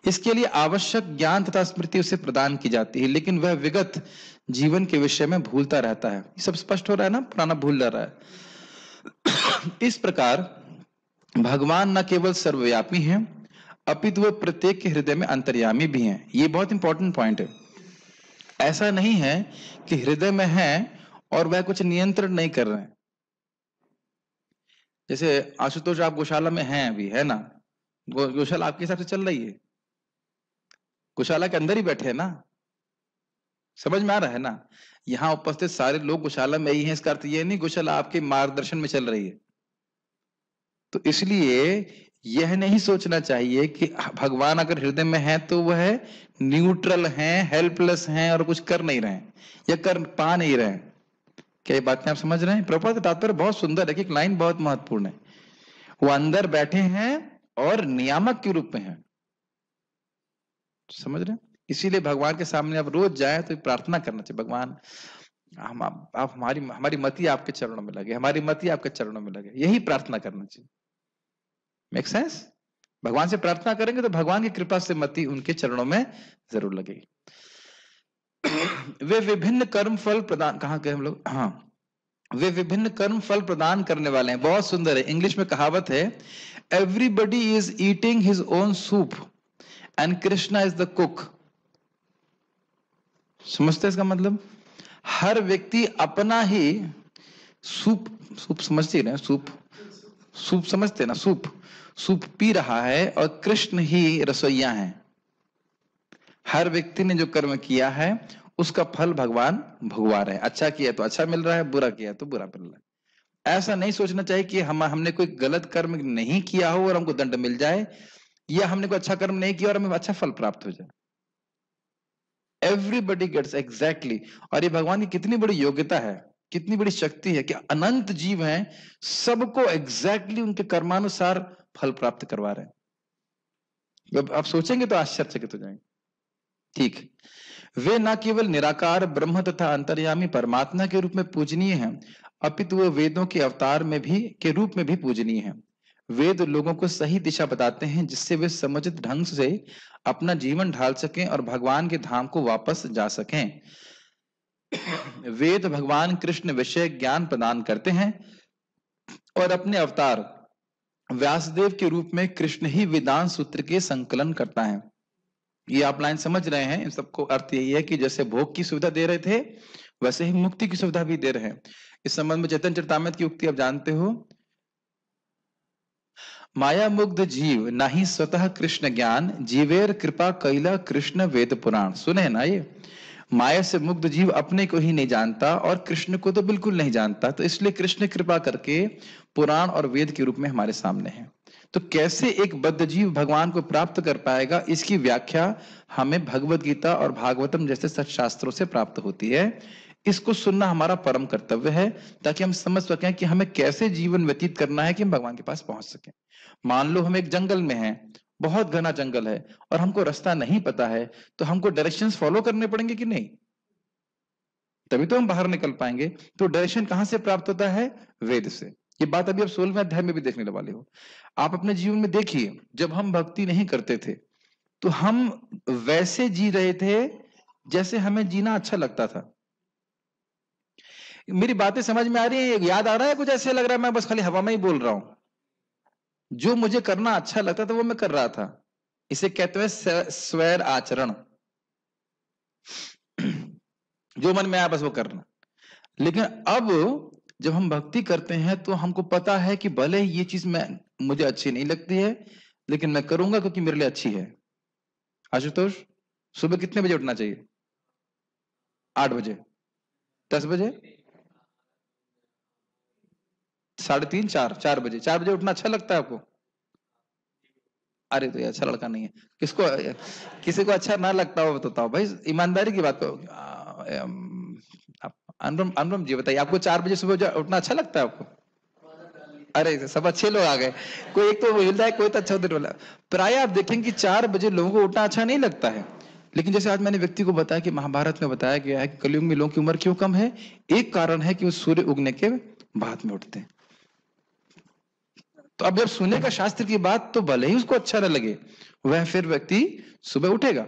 इसके लिए आवश्यक ज्ञान तथा स्मृति उसे प्रदान की जाती है, लेकिन वह विगत जीवन के विषय में भूलता रहता है। सब स्पष्ट हो रहा है ना, पुराना भूल जा रहा है। इस प्रकार भगवान न केवल सर्वव्यापी हैं, अपितु वह प्रत्येक के हृदय में अंतर्यामी भी हैं। ये बहुत इंपॉर्टेंट पॉइंट है। ऐसा नहीं है कि हृदय में है और वह कुछ नियंत्रण नहीं कर रहे हैं। जैसे आशुतोष, आप गौशाला में हैं अभी, है ना? गौशाला आपके हिसाब से चल रही है, गौशाला के अंदर ही बैठे हैं ना, समझ में आ रहा है ना? यहाँ उपस्थित सारे लोग गौशाला में ही हैं, इसका अर्थ ये नहीं गौशाला आपके मार्गदर्शन में चल रही है। तो इसलिए यह नहीं सोचना चाहिए कि भगवान अगर हृदय में है तो वह न्यूट्रल हैं, हेल्पलेस हैं और कुछ कर नहीं रहे हैं या कर पा नहीं रहे हैं। क्या ये बातें आप समझ रहे हैं? प्रभुपाद का तात्पर्य बहुत सुंदर है, कि एक लाइन बहुत महत्वपूर्ण है, वो अंदर बैठे हैं और नियामक के रूप में है, समझ रहे हैं? इसीलिए भगवान के सामने आप रोज जाए तो प्रार्थना करना चाहिए, भगवान आप हमारी मति आपके चरणों में लगे, हमारी मति आपके चरणों में लगे, यही प्रार्थना करना चाहिए। Make sense? भगवान से प्रार्थना करेंगे तो भगवान की कृपा से मति उनके चरणों में जरूर लगेगी। वे विभिन्न कर्म फल प्रदान, कहाँ गए हम लोग? हाँ, वे विभिन्न कर्म फल प्रदान करने वाले हैं। बहुत सुंदर है, इंग्लिश में कहावत है, everybody is eating his own soup and Krishna is the cook. समझते इसका मतलब? हर व्यक्ति अपना ही सूप समझते ना, सूप समझते ना, सूप पी रहा है और कृष्ण ही रसोइया है। हर व्यक्ति ने जो कर्म किया है उसका फल भगवान भुगवा रहे हैं। अच्छा किया तो अच्छा मिल रहा है, बुरा किया तो बुरा मिल रहा है। ऐसा नहीं सोचना चाहिए कि हमने कोई गलत कर्म नहीं किया हो और हमको दंड मिल जाए, या हमने कोई अच्छा कर्म नहीं किया और हमें अच्छा फल प्राप्त हो जाए। Everybody gets exactly. और ये भगवान की कितनी बड़ी योग्यता है, कितनी बड़ी शक्ति है कि अनंत जीव हैं, सबको एग्जैक्टली उनके कर्मानुसार फल प्राप्त करवा रहे हैं। जब आप सोचेंगे तो आश्चर्यचकित हो जाएंगे। ठीक, वे न केवल निराकार ब्रह्म तथा अंतर्यामी परमात्मा के रूप में पूजनीय हैं, अपितु वे वेदों के अवतार में भी के रूप में भी पूजनीय हैं। वेद लोगों को सही दिशा बताते हैं, जिससे वे समुचित ढंग से अपना जीवन ढाल सकें और भगवान के धाम को वापस जा सकें। वेद भगवान कृष्ण विषय ज्ञान प्रदान करते हैं और अपने अवतार व्यासदेव के रूप में कृष्ण ही वेदांत सूत्र के संकलन करता है। ये आप लाइन समझ रहे हैं। इन सबको अर्थ यही है कि जैसे भोग की सुविधा दे रहे थे, वैसे ही मुक्ति की सुविधा भी दे रहे हैं। इस संबंध में चैतन्य चरितामृत की उक्ति आप जानते हो, माया मुग्ध जीव नाही स्वतः कृष्ण ज्ञान, जीवेर कृपा कैला कृष्ण वेद पुराण। सुने ना, ये माया से मुग्ध जीव अपने को ही नहीं जानता और कृष्ण को तो बिल्कुल नहीं जानता, तो इसलिए कृष्ण कृपा करके पुराण और वेद के रूप में हमारे सामने है। तो कैसे एक बद्ध जीव भगवान को प्राप्त कर पाएगा, इसकी व्याख्या हमें भगवत गीता और भागवतम जैसे सत्शास्त्रों से प्राप्त होती है। इसको सुनना हमारा परम कर्तव्य है, ताकि हम समझ सकें कि हमें कैसे जीवन व्यतीत करना है कि हम भगवान के पास पहुंच सकें। मान लो हम एक जंगल में हैं, बहुत घना जंगल है और हमको रास्ता नहीं पता है, तो हमको डायरेक्शंस फॉलो करने पड़ेंगे कि नहीं? तभी तो हम बाहर निकल पाएंगे। तो डायरेक्शन कहां से प्राप्त होता है? वेद से। ये बात अभी आप 16वें अध्याय में भी देखने वाले हो। आप अपने जीवन में देखिए, जब हम भक्ति नहीं करते थे तो हम वैसे जी रहे थे जैसे हमें जीना अच्छा लगता था। मेरी बातें समझ में आ रही है? याद आ रहा है? कुछ ऐसे लग रहा है मैं बस खाली हवा में ही बोल रहा हूं। जो मुझे करना अच्छा लगता था वो मैं कर रहा था। इसे कहते हैं स्वैर आचरण। जो मन में आया बस वो करना। लेकिन अब जब हम भक्ति करते हैं तो हमको पता है कि भले ये चीज मुझे अच्छी नहीं लगती है, लेकिन मैं करूंगा क्योंकि मेरे लिए अच्छी है। आशुतोष, सुबह कितने बजे उठना चाहिए? 8 बजे, 10 बजे, 3:30, 4 बजे। 4 बजे उठना अच्छा लगता है आपको? अरे तो ये अच्छा लड़का नहीं है। किसी को अच्छा ना लगता हो बताओ भाई, ईमानदारी की बात करो। अनुपम जी बताइए, आपको 4 बजे सुबह उठना अच्छा लगता है आपको? अरे सब अच्छे लोग आ गए, कोई एक तो हिलता है, कोई तो अच्छा उधर वाला। प्राय आप देखेंगे कि 4 बजे लोगों को उठना अच्छा नहीं लगता है। लेकिन जैसे आज मैंने व्यक्ति को बताया कि महाभारत में बताया गया है कि कलयुग में लोगों की उम्र क्यों कम है, एक कारण है कि वो सूर्य उगने के बाद में उठते हैं। तो अब जब सुनेगा शास्त्र की बात तो भले ही उसको अच्छा न लगे, वह फिर व्यक्ति सुबह उठेगा।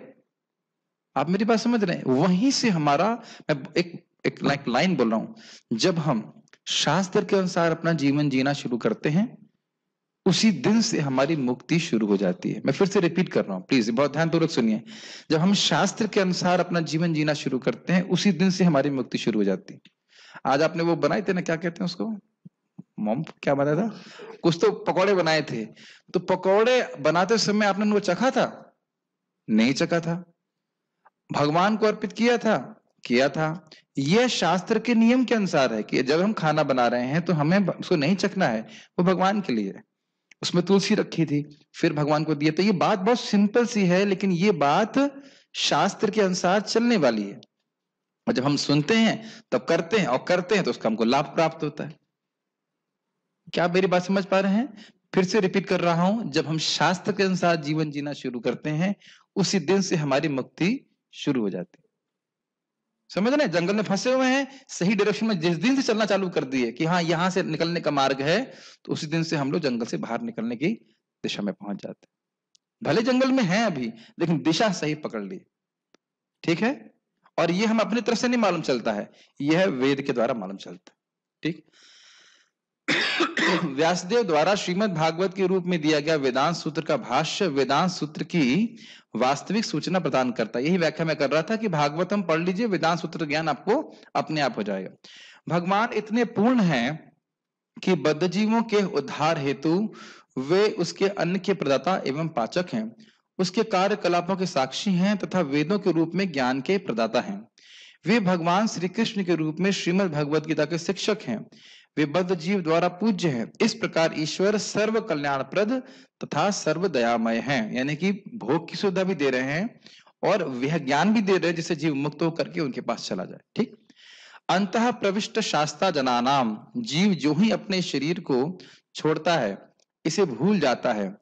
आप मेरी बात समझ रहे हैं? वहीं से हमारा, मैं एक लाइन बोल रहा हूं, जब हम शास्त्र के अनुसार अपना जीवन जीना शुरू करते हैं, उसी दिन से हमारी मुक्ति शुरू हो जाती है। मैं फिर से रिपीट कर रहा हूं, प्लीज बहुत ध्यानपूर्वक सुनिए। जब हम शास्त्र के अनुसार अपना जीवन जीना शुरू करते हैं, उसी दिन से हमारी मुक्ति शुरू हो जाती है। आज आपने वो बनाए थे ना, क्या कहते हैं उसको, मोम, क्या बनाया था? कुछ तो पकौड़े बनाए थे। तो पकौड़े बनाते समय आपने वो चखा था? नहीं चखा था। भगवान को अर्पित किया था? किया था। यह शास्त्र के नियम के अनुसार है कि जब हम खाना बना रहे हैं तो हमें उसको नहीं चखना है, वो भगवान के लिए है। उसमें तुलसी रखी थी, फिर भगवान को दिया। तो ये बात बहुत सिंपल सी है, लेकिन ये बात शास्त्र के अनुसार चलने वाली है। और जब हम सुनते हैं तब करते हैं, और करते हैं तो उसका हमको लाभ प्राप्त होता है। क्या आप मेरी बात समझ पा रहे हैं? फिर से रिपीट कर रहा हूं, जब हम शास्त्र के अनुसार जीवन जीना शुरू करते हैं, उसी दिन से हमारी मुक्ति शुरू हो जाती है। समझ रहे? जंगल में फंसे हुए हैं, सही डायरेक्शन में जिस दिन से चलना चालू कर दिए कि हाँ यहां से निकलने का मार्ग है, तो उसी दिन से हम लोग जंगल से बाहर निकलने की दिशा में पहुंच जाते हैं। भले जंगल में हैं अभी, लेकिन दिशा सही पकड़ ली। ठीक है? और ये हम अपनी तरफ से नहीं मालूम चलता है, यह वेद के द्वारा मालूम चलता है। ठीक? व्यासदेव द्वारा श्रीमद् भागवत के रूप में दिया गया वेदांत सूत्र का भाष्य वेदांत सूत्र की वास्तविक सूचना प्रदान करता है। यही व्याख्या मैं कर रहा था कि भागवतम पढ़ लीजिए, वेदांत सूत्र ज्ञान आपको अपने आप हो जाएगा। भगवान इतने पूर्ण हैं कि बद्ध जीवों के उद्धार हेतु वे उसके अन्न के प्रदाता एवं पाचक हैं, उसके कार्यकलापों के साक्षी हैं तथा वेदों के रूप में ज्ञान के प्रदाता हैं। वे भगवान श्री कृष्ण के रूप में श्रीमद् भगवद गीता के शिक्षक हैं। वे बद्ध जीव द्वारा पूज्य हैं। इस प्रकार ईश्वर सर्व कल्याणप्रद तथा सर्व दयामय हैं, यानी कि भोग की सुविधा भी दे रहे हैं और वह ज्ञान भी दे रहे हैं जिससे जीव मुक्त होकर के उनके पास चला जाए। ठीक। अंतः प्रविष्ट शास्ता जनानाम, जीव जो ही अपने शरीर को छोड़ता है इसे भूल जाता है,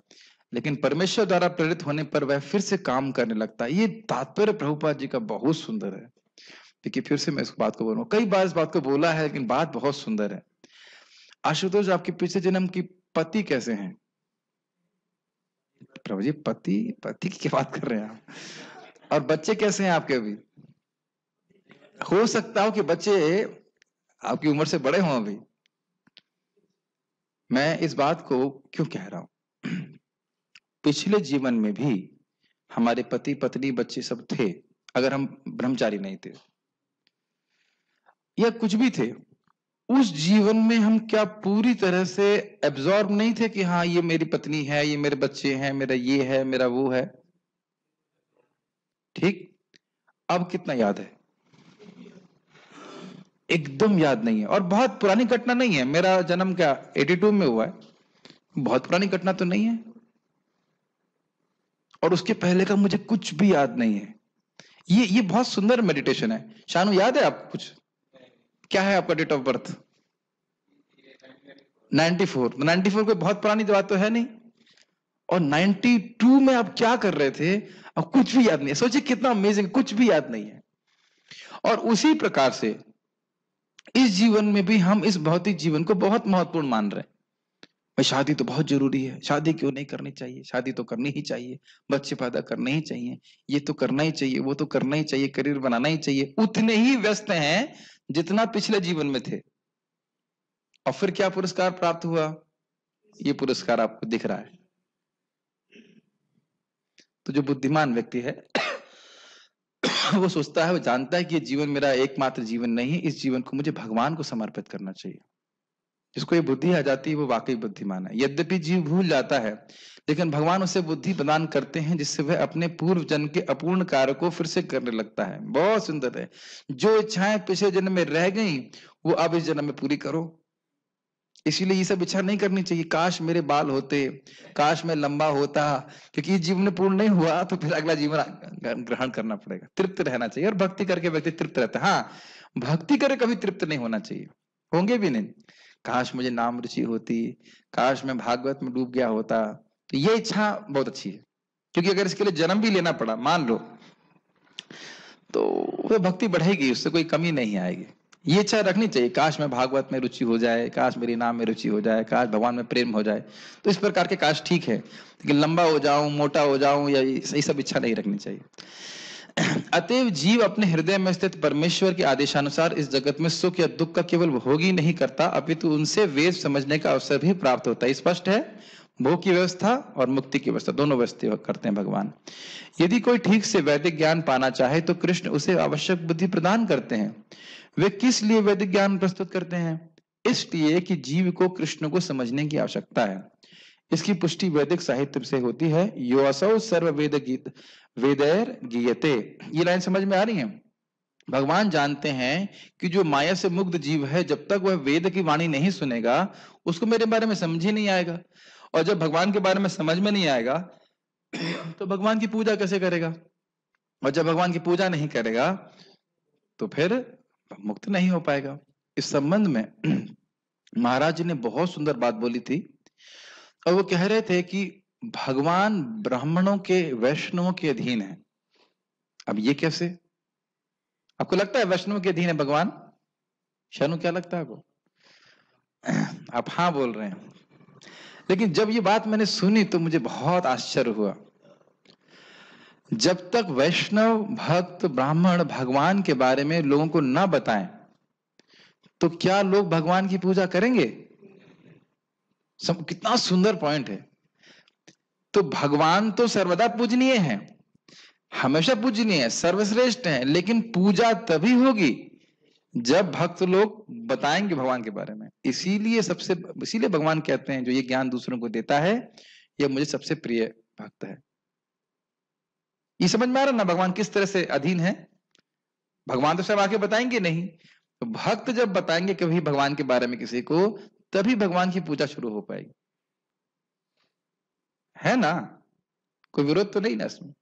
लेकिन परमेश्वर द्वारा प्रेरित होने पर वह फिर से काम करने लगता है। ये तात्पर्य प्रभुपाद जी का बहुत सुंदर है। देखिए फिर से मैं इस बात को बोलूंगा, कई बार इस बात को बोला है लेकिन बात बहुत सुंदर है। आशुतोष, आपके पिछले जन्म की पति कैसे हैं? प्रभु जी, पति पति की क्या बात कर रहे हैं आप? और बच्चे कैसे हैं आपके? अभी हो सकता हो कि बच्चे आपकी उम्र से बड़े हों अभी। मैं इस बात को क्यों कह रहा हूं? पिछले जीवन में भी हमारे पति पत्नी बच्चे सब थे, अगर हम ब्रह्मचारी नहीं थे या कुछ भी थे, उस जीवन में हम क्या पूरी तरह से एब्जॉर्ब नहीं थे कि हाँ ये मेरी पत्नी है, ये मेरे बच्चे हैं, मेरा ये है, मेरा वो है? ठीक। अब कितना याद है? एकदम याद नहीं है। और बहुत पुरानी घटना नहीं है। मेरा जन्म क्या 82 में हुआ है, बहुत पुरानी घटना तो नहीं है। और उसके पहले का मुझे कुछ भी याद नहीं है। ये बहुत सुंदर मेडिटेशन है। शानू, याद है आपको कुछ? क्या है आपका डेट ऑफ बर्थ? 94। 94 कोई बहुत पुरानी बात तो है नहीं। और 92 में आप क्या कर रहे थे? अब कुछ भी याद नहीं है। सोचिए कितना अमेजिंग, कुछ भी याद नहीं है। और उसी प्रकार से इस जीवन में भी हम इस भौतिक जीवन को बहुत महत्वपूर्ण मान रहे हैं। भाई शादी तो बहुत जरूरी है, शादी क्यों नहीं करनी चाहिए? शादी तो करनी ही चाहिए, बच्चे पैदा करने ही चाहिए, ये तो करना ही चाहिए, वो तो करना ही चाहिए, करियर बनाना ही चाहिए। उतने ही व्यस्त हैं जितना पिछले जीवन में थे। और फिर क्या पुरस्कार प्राप्त हुआ? ये पुरस्कार आपको दिख रहा है। तो जो बुद्धिमान व्यक्ति है वो सोचता है, वो जानता है कि ये जीवन मेरा एकमात्र जीवन नहीं है, इस जीवन को मुझे भगवान को समर्पित करना चाहिए। जिसको ये बुद्धि आ जाती है वो वाकई बुद्धिमान है। यद्यपि जीव भूल जाता है, लेकिन भगवान उसे बुद्धि प्रदान करते हैं जिससे वह अपने पूर्व जन्म के अपूर्ण कार्य को फिर से करने लगता है। बहुत सुंदर है। जो इच्छाएं पिछले जन्म में रह गई वो अब इस जन्म में पूरी करो। इसीलिए ये सब इच्छा नहीं करनी चाहिए, काश मेरे बाल होते, काश मैं लंबा होता, क्योंकि ये जीवन पूर्ण नहीं हुआ तो फिर अगला जीवन ग्रहण करना पड़ेगा। तृप्त रहना चाहिए, और भक्ति करके व्यक्ति तृप्त रहता है। हाँ, भक्ति करे कभी तृप्त नहीं होना चाहिए, होंगे भी नहीं। काश मुझे नाम रुचि होती, काश मैं भागवत में डूब गया होता। तो ये इच्छा बहुत अच्छी है, क्योंकि अगर इसके लिए जन्म भी लेना पड़ा मान लो, तो वो भक्ति बढ़ेगी, उससे कोई कमी नहीं आएगी। ये इच्छा रखनी चाहिए, काश मैं भागवत में रुचि हो जाए, काश मेरी नाम में रुचि हो जाए, काश भगवान में प्रेम हो जाए। तो इस प्रकार के काश ठीक है, लेकिन लंबा हो जाऊं, मोटा हो जाऊं, या ये सब इच्छा नहीं रखनी चाहिए। अतएव जीव अपने हृदय में स्थित परमेश्वर के आदेशानुसार इस जगत में सुख या दुख का केवल भोग ही नहीं करता, अपितु उनसे वेद समझने का अवसर भी प्राप्त होता है। स्पष्ट है, भोग की व्यवस्था और मुक्ति की व्यवस्था दोनों व्यवस्था करते हैं भगवान। यदि कोई ठीक से वैदिक ज्ञान पाना चाहे तो कृष्ण उसे आवश्यक बुद्धि प्रदान करते हैं। वे किस लिए वैदिक ज्ञान प्रस्तुत करते हैं? इसलिए कि जीव को कृष्ण को समझने की आवश्यकता है। इसकी पुष्टि वैदिक साहित्य से होती है। यो असौ सर्व वेद गीत वेदैर गीयते। ये लाइन समझ में आ रही है? भगवान जानते हैं कि जो माया से मुक्त जीव है, जब तक वह वेद की वाणी नहीं सुनेगा उसको मेरे बारे में समझ ही नहीं आएगा। और जब भगवान के बारे में समझ में नहीं आएगा तो भगवान की पूजा कैसे करेगा? और जब भगवान की पूजा नहीं करेगा तो फिर मुक्त नहीं हो पाएगा। इस संबंध में महाराज जी ने बहुत सुंदर बात बोली थी, और वो कह रहे थे कि भगवान ब्राह्मणों के, वैष्णवों के अधीन है। अब ये कैसे? आपको लगता है वैष्णव के अधीन है भगवान? शानू, क्या लगता है आपको? आप हाँ बोल रहे हैं, लेकिन जब ये बात मैंने सुनी तो मुझे बहुत आश्चर्य हुआ। जब तक वैष्णव भक्त ब्राह्मण भगवान के बारे में लोगों को ना बताएं तो क्या लोग भगवान की पूजा करेंगे? कितना सुंदर पॉइंट है। तो भगवान तो सर्वदा पूजनीय है, हमेशा पूजनीय है, सर्वश्रेष्ठ है, लेकिन पूजा तभी होगी जब भक्त लोग बताएंगे भगवान के बारे में। इसीलिए भगवान कहते हैं जो ये ज्ञान दूसरों को देता है यह मुझे सबसे प्रिय भक्त है। ये समझ में आ रहा ना भगवान किस तरह से अधीन है? भगवान तो सब आके बताएंगे नहीं, तो भक्त जब बताएंगे कभी भगवान के बारे में किसी को, तभी भगवान की पूजा शुरू हो पाएगी। है ना? कोई विरोध तो नहीं ना इसमें?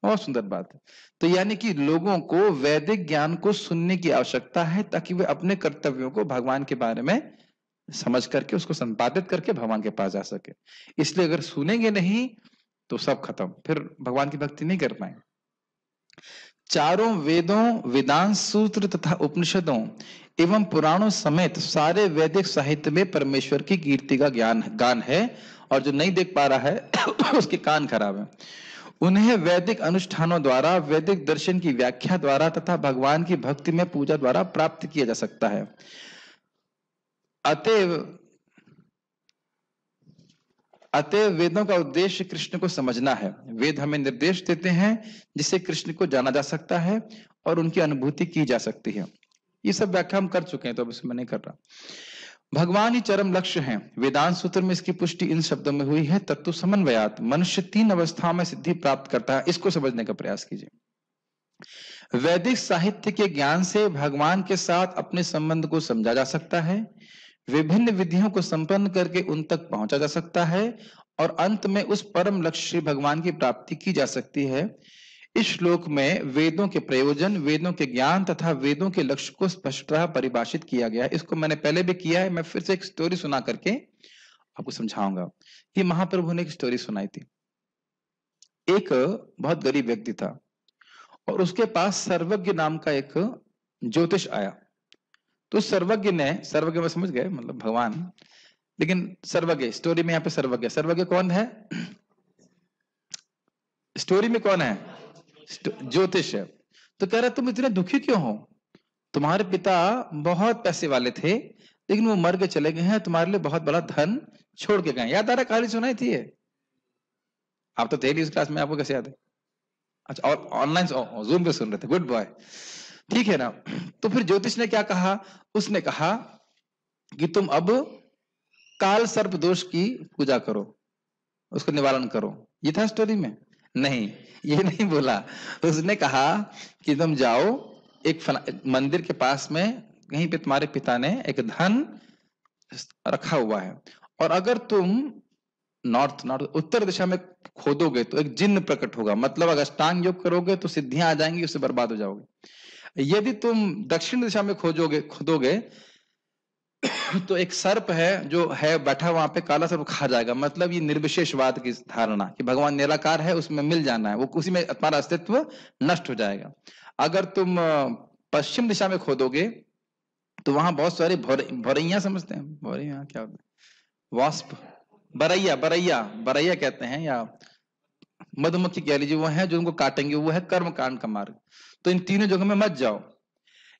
बहुत सुंदर बात है। तो यानी कि लोगों को वैदिक ज्ञान को सुनने की आवश्यकता है ताकि वे अपने कर्तव्यों को भगवान के बारे में समझ करके उसको संपादित करके भगवान के पास जा सके। इसलिए अगर सुनेंगे नहीं तो सब खत्म, फिर भगवान की भक्ति नहीं कर पाएंगे। चारों वेदों, वेदांत सूत्र तथा उपनिषदों एवं पुराणों समेत सारे वैदिक साहित्य में परमेश्वर की कीर्ति का गान है, और जो नहीं देख पा रहा है उसके कान खराब है। उन्हें वैदिक अनुष्ठानों द्वारा, वैदिक दर्शन की व्याख्या द्वारा तथा भगवान की भक्ति में पूजा द्वारा प्राप्त किया जा सकता है। अतएव वेदों का उद्देश्य कृष्ण को समझना है। वेद हमें निर्देश देते हैं जिससे कृष्ण को जाना जा सकता है और उनकी अनुभूति की जा सकती है। ये सब व्याख्या हम कर चुके हैं, तो अब इसमें नहीं कर रहा। भगवान ही चरम लक्ष्य हैं। वेदांत सूत्र में इसकी पुष्टि इन शब्दों में हुई है, तत्व समन्वयात। मनुष्य 3 अवस्थाओं में सिद्धि प्राप्त करता है, इसको समझने का प्रयास कीजिए। वैदिक साहित्य के ज्ञान से भगवान के साथ अपने संबंध को समझा जा सकता है, विभिन्न विधियों को संपन्न करके उन तक पहुंचा जा सकता है, और अंत में उस परम लक्ष्य श्री भगवान की प्राप्ति की जा सकती है। इस श्लोक में वेदों के प्रयोजन, वेदों के ज्ञान तथा वेदों के लक्ष्य को स्पष्टतः परिभाषित किया गया है। इसको मैंने पहले भी किया है, मैं फिर से एक स्टोरी सुना करके आपको समझाऊंगा। ये महाप्रभु ने एक स्टोरी सुनाई थी। एक बहुत गरीब व्यक्ति था और उसके पास सर्वज्ञ नाम का एक ज्योतिष आया। तो सर्वज्ञ में समझ गए, मतलब भगवान, लेकिन सर्वज्ञ स्टोरी में यहाँ पे सर्वज्ञ कौन है? स्टोरी में कौन है? ज्योतिष है। तो कह रहा तुम इतने दुखी क्यों हो? तुम्हारे पिता बहुत पैसे वाले थे लेकिन वो मर के चले गए हैं, तुम्हारे लिए बहुत बड़ा धन छोड़ के गए। याद आ रहा? कहानी सुनाई थी ये? आप तो थे नहीं इस क्लास में, आपको कैसे याद है? अच्छा, और ऑनलाइन जूम पे सुन रहे थे, गुड बॉय, ठीक है ना। तो फिर ज्योतिष ने क्या कहा? उसने कहा कि तुम अब काल सर्प दोष की पूजा करो, उसको निवारण करो। ये था स्टोरी में? नहीं, ये नहीं बोला। उसने कहा कि तुम जाओ एक मंदिर के पास में, कहीं पे तुम्हारे पिता ने एक धन रखा हुआ है, और अगर तुम नॉर्थ उत्तर दिशा में खोदोगे तो एक जिन्न प्रकट होगा। मतलब अगर अष्टांग योग करोगे तो सिद्धियां आ जाएंगी, उससे बर्बाद हो जाओगे। यदि तुम दक्षिण दिशा में खोदोगे तो एक सर्प है जो है बैठा वहां पे, काला सर्प खा जाएगा। मतलब ये निर्विशेषवाद की धारणा कि भगवान निराकार है, उसमें मिल जाना है, वो उसी में तुम्हारा अस्तित्व नष्ट हो जाएगा। अगर तुम पश्चिम दिशा में खोदोगे तो वहां बहुत सारे भौरैया, समझते हैं भौरैया क्या होता है? वास्प, बरैया कहते हैं, या मधुमक्खी कह लीजिए, वो है जो उनको काटेंगे, वो है कर्म कांड का मार्ग। तो इन तीनों जगहों में मत जाओ।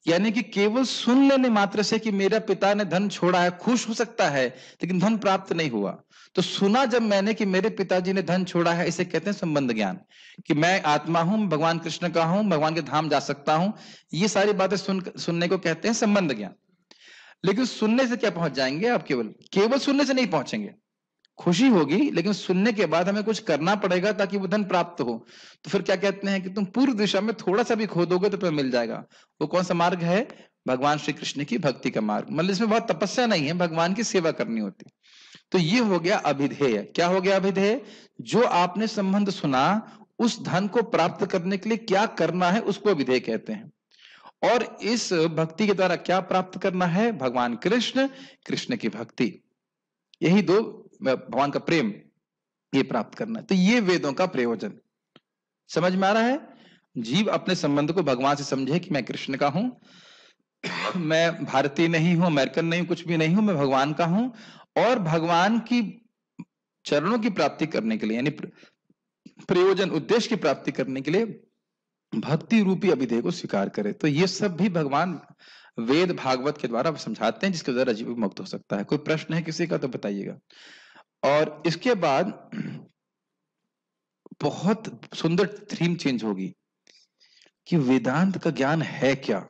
यानी कि केवल सुन लेने मात्र से कि मेरा पिता ने धन छोड़ा है, खुश हो सकता है लेकिन धन प्राप्त नहीं हुआ। तो सुना जब मैंने कि मेरे पिताजी ने धन छोड़ा है, इसे कहते हैं संबंध ज्ञान, कि मैं आत्मा हूं, भगवान कृष्ण का हूं, भगवान के धाम जा सकता हूं। ये सारी बातें सुनने को कहते हैं संबंध ज्ञान। लेकिन सुनने से क्या पहुंच जाएंगे आप? केवल सुनने से नहीं पहुंचेंगे। खुशी होगी लेकिन सुनने के बाद हमें कुछ करना पड़ेगा ताकि वो धन प्राप्त हो। तो फिर क्या कहते हैं कि तुम पूर्व दिशा में थोड़ा सा भी खोदोगे तो तुम्हें मिल जाएगा। वो कौन सा मार्ग है? भगवान श्री कृष्ण की भक्ति का मार्ग। मतलब इसमें बहुत तपस्या नहीं है, भगवान की सेवा करनी होती। तो ये हो गया अभिधेय। क्या हो गया अभिधेय? जो आपने संबंध सुना, उस धन को प्राप्त करने के लिए क्या करना है उसको अभिधेय कहते हैं। और इस भक्ति के द्वारा क्या प्राप्त करना है? भगवान कृष्ण, कृष्ण की भक्ति, यही दो, भगवान का प्रेम, ये प्राप्त करना है। तो ये वेदों का प्रयोजन समझ में आ रहा है। जीव अपने संबंध को भगवान से समझे कि मैं कृष्ण का हूं, मैं भारतीय नहीं हूं, अमेरिकन नहीं हूं, कुछ भी नहीं हूं, मैं भगवान का हूं। और भगवान की चरणों की प्राप्ति करने के लिए, यानी प्रयोजन, उद्देश्य की प्राप्ति करने के लिए भक्ति रूपी अभिधेय को स्वीकार करे। तो ये सब भी भगवान वेद भागवत के द्वारा समझाते हैं, जिसके द्वारा जीव मुक्त हो सकता है। कोई प्रश्न है किसी का तो बताइएगा। और इसके बाद बहुत सुंदर थीम चेंज होगी कि वेदांत का ज्ञान है क्या,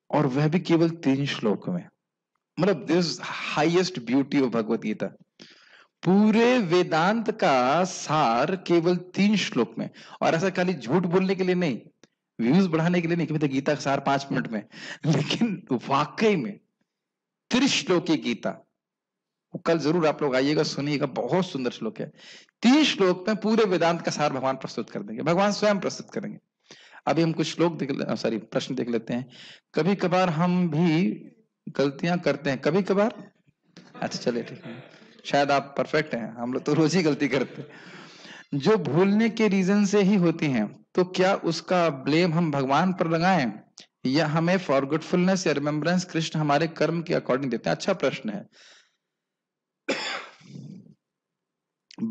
और वह भी केवल 3 श्लोक में। मतलब this highest beauty of Bhagavad Gita. पूरे वेदांत का सार केवल 3 श्लोक में। और ऐसा खाली झूठ बोलने के लिए नहीं, व्यूज बढ़ाने के लिए नहीं कि गीता का सार 5 मिनट में, लेकिन वाकई में 30 श्लोकी गीता, कल जरूर आप लोग आइएगा, सुनिएगा, बहुत सुंदर श्लोक है। 30 श्लोक में पूरे वेदांत का सार भगवान प्रस्तुत कर देंगे, भगवान स्वयं प्रस्तुत करेंगे। अभी हम कुछ श्लोक सॉरी प्रश्न देख लेते हैं। कभी कभार हम भी गलतियां करते हैं, कभी कभार। अच्छा चलिए ठीक है, शायद आप परफेक्ट हैं, हम लोग तो रोज ही गलती करते हैं। जो भूलने के रीजन से ही होती हैं, तो क्या उसका ब्लेम हम भगवान पर लगाएं या हमें फॉरगेटफुलनेस या रिमेम्बरेंस कृष्ण हमारे कर्म के अकॉर्डिंग देते हैं? अच्छा प्रश्न है।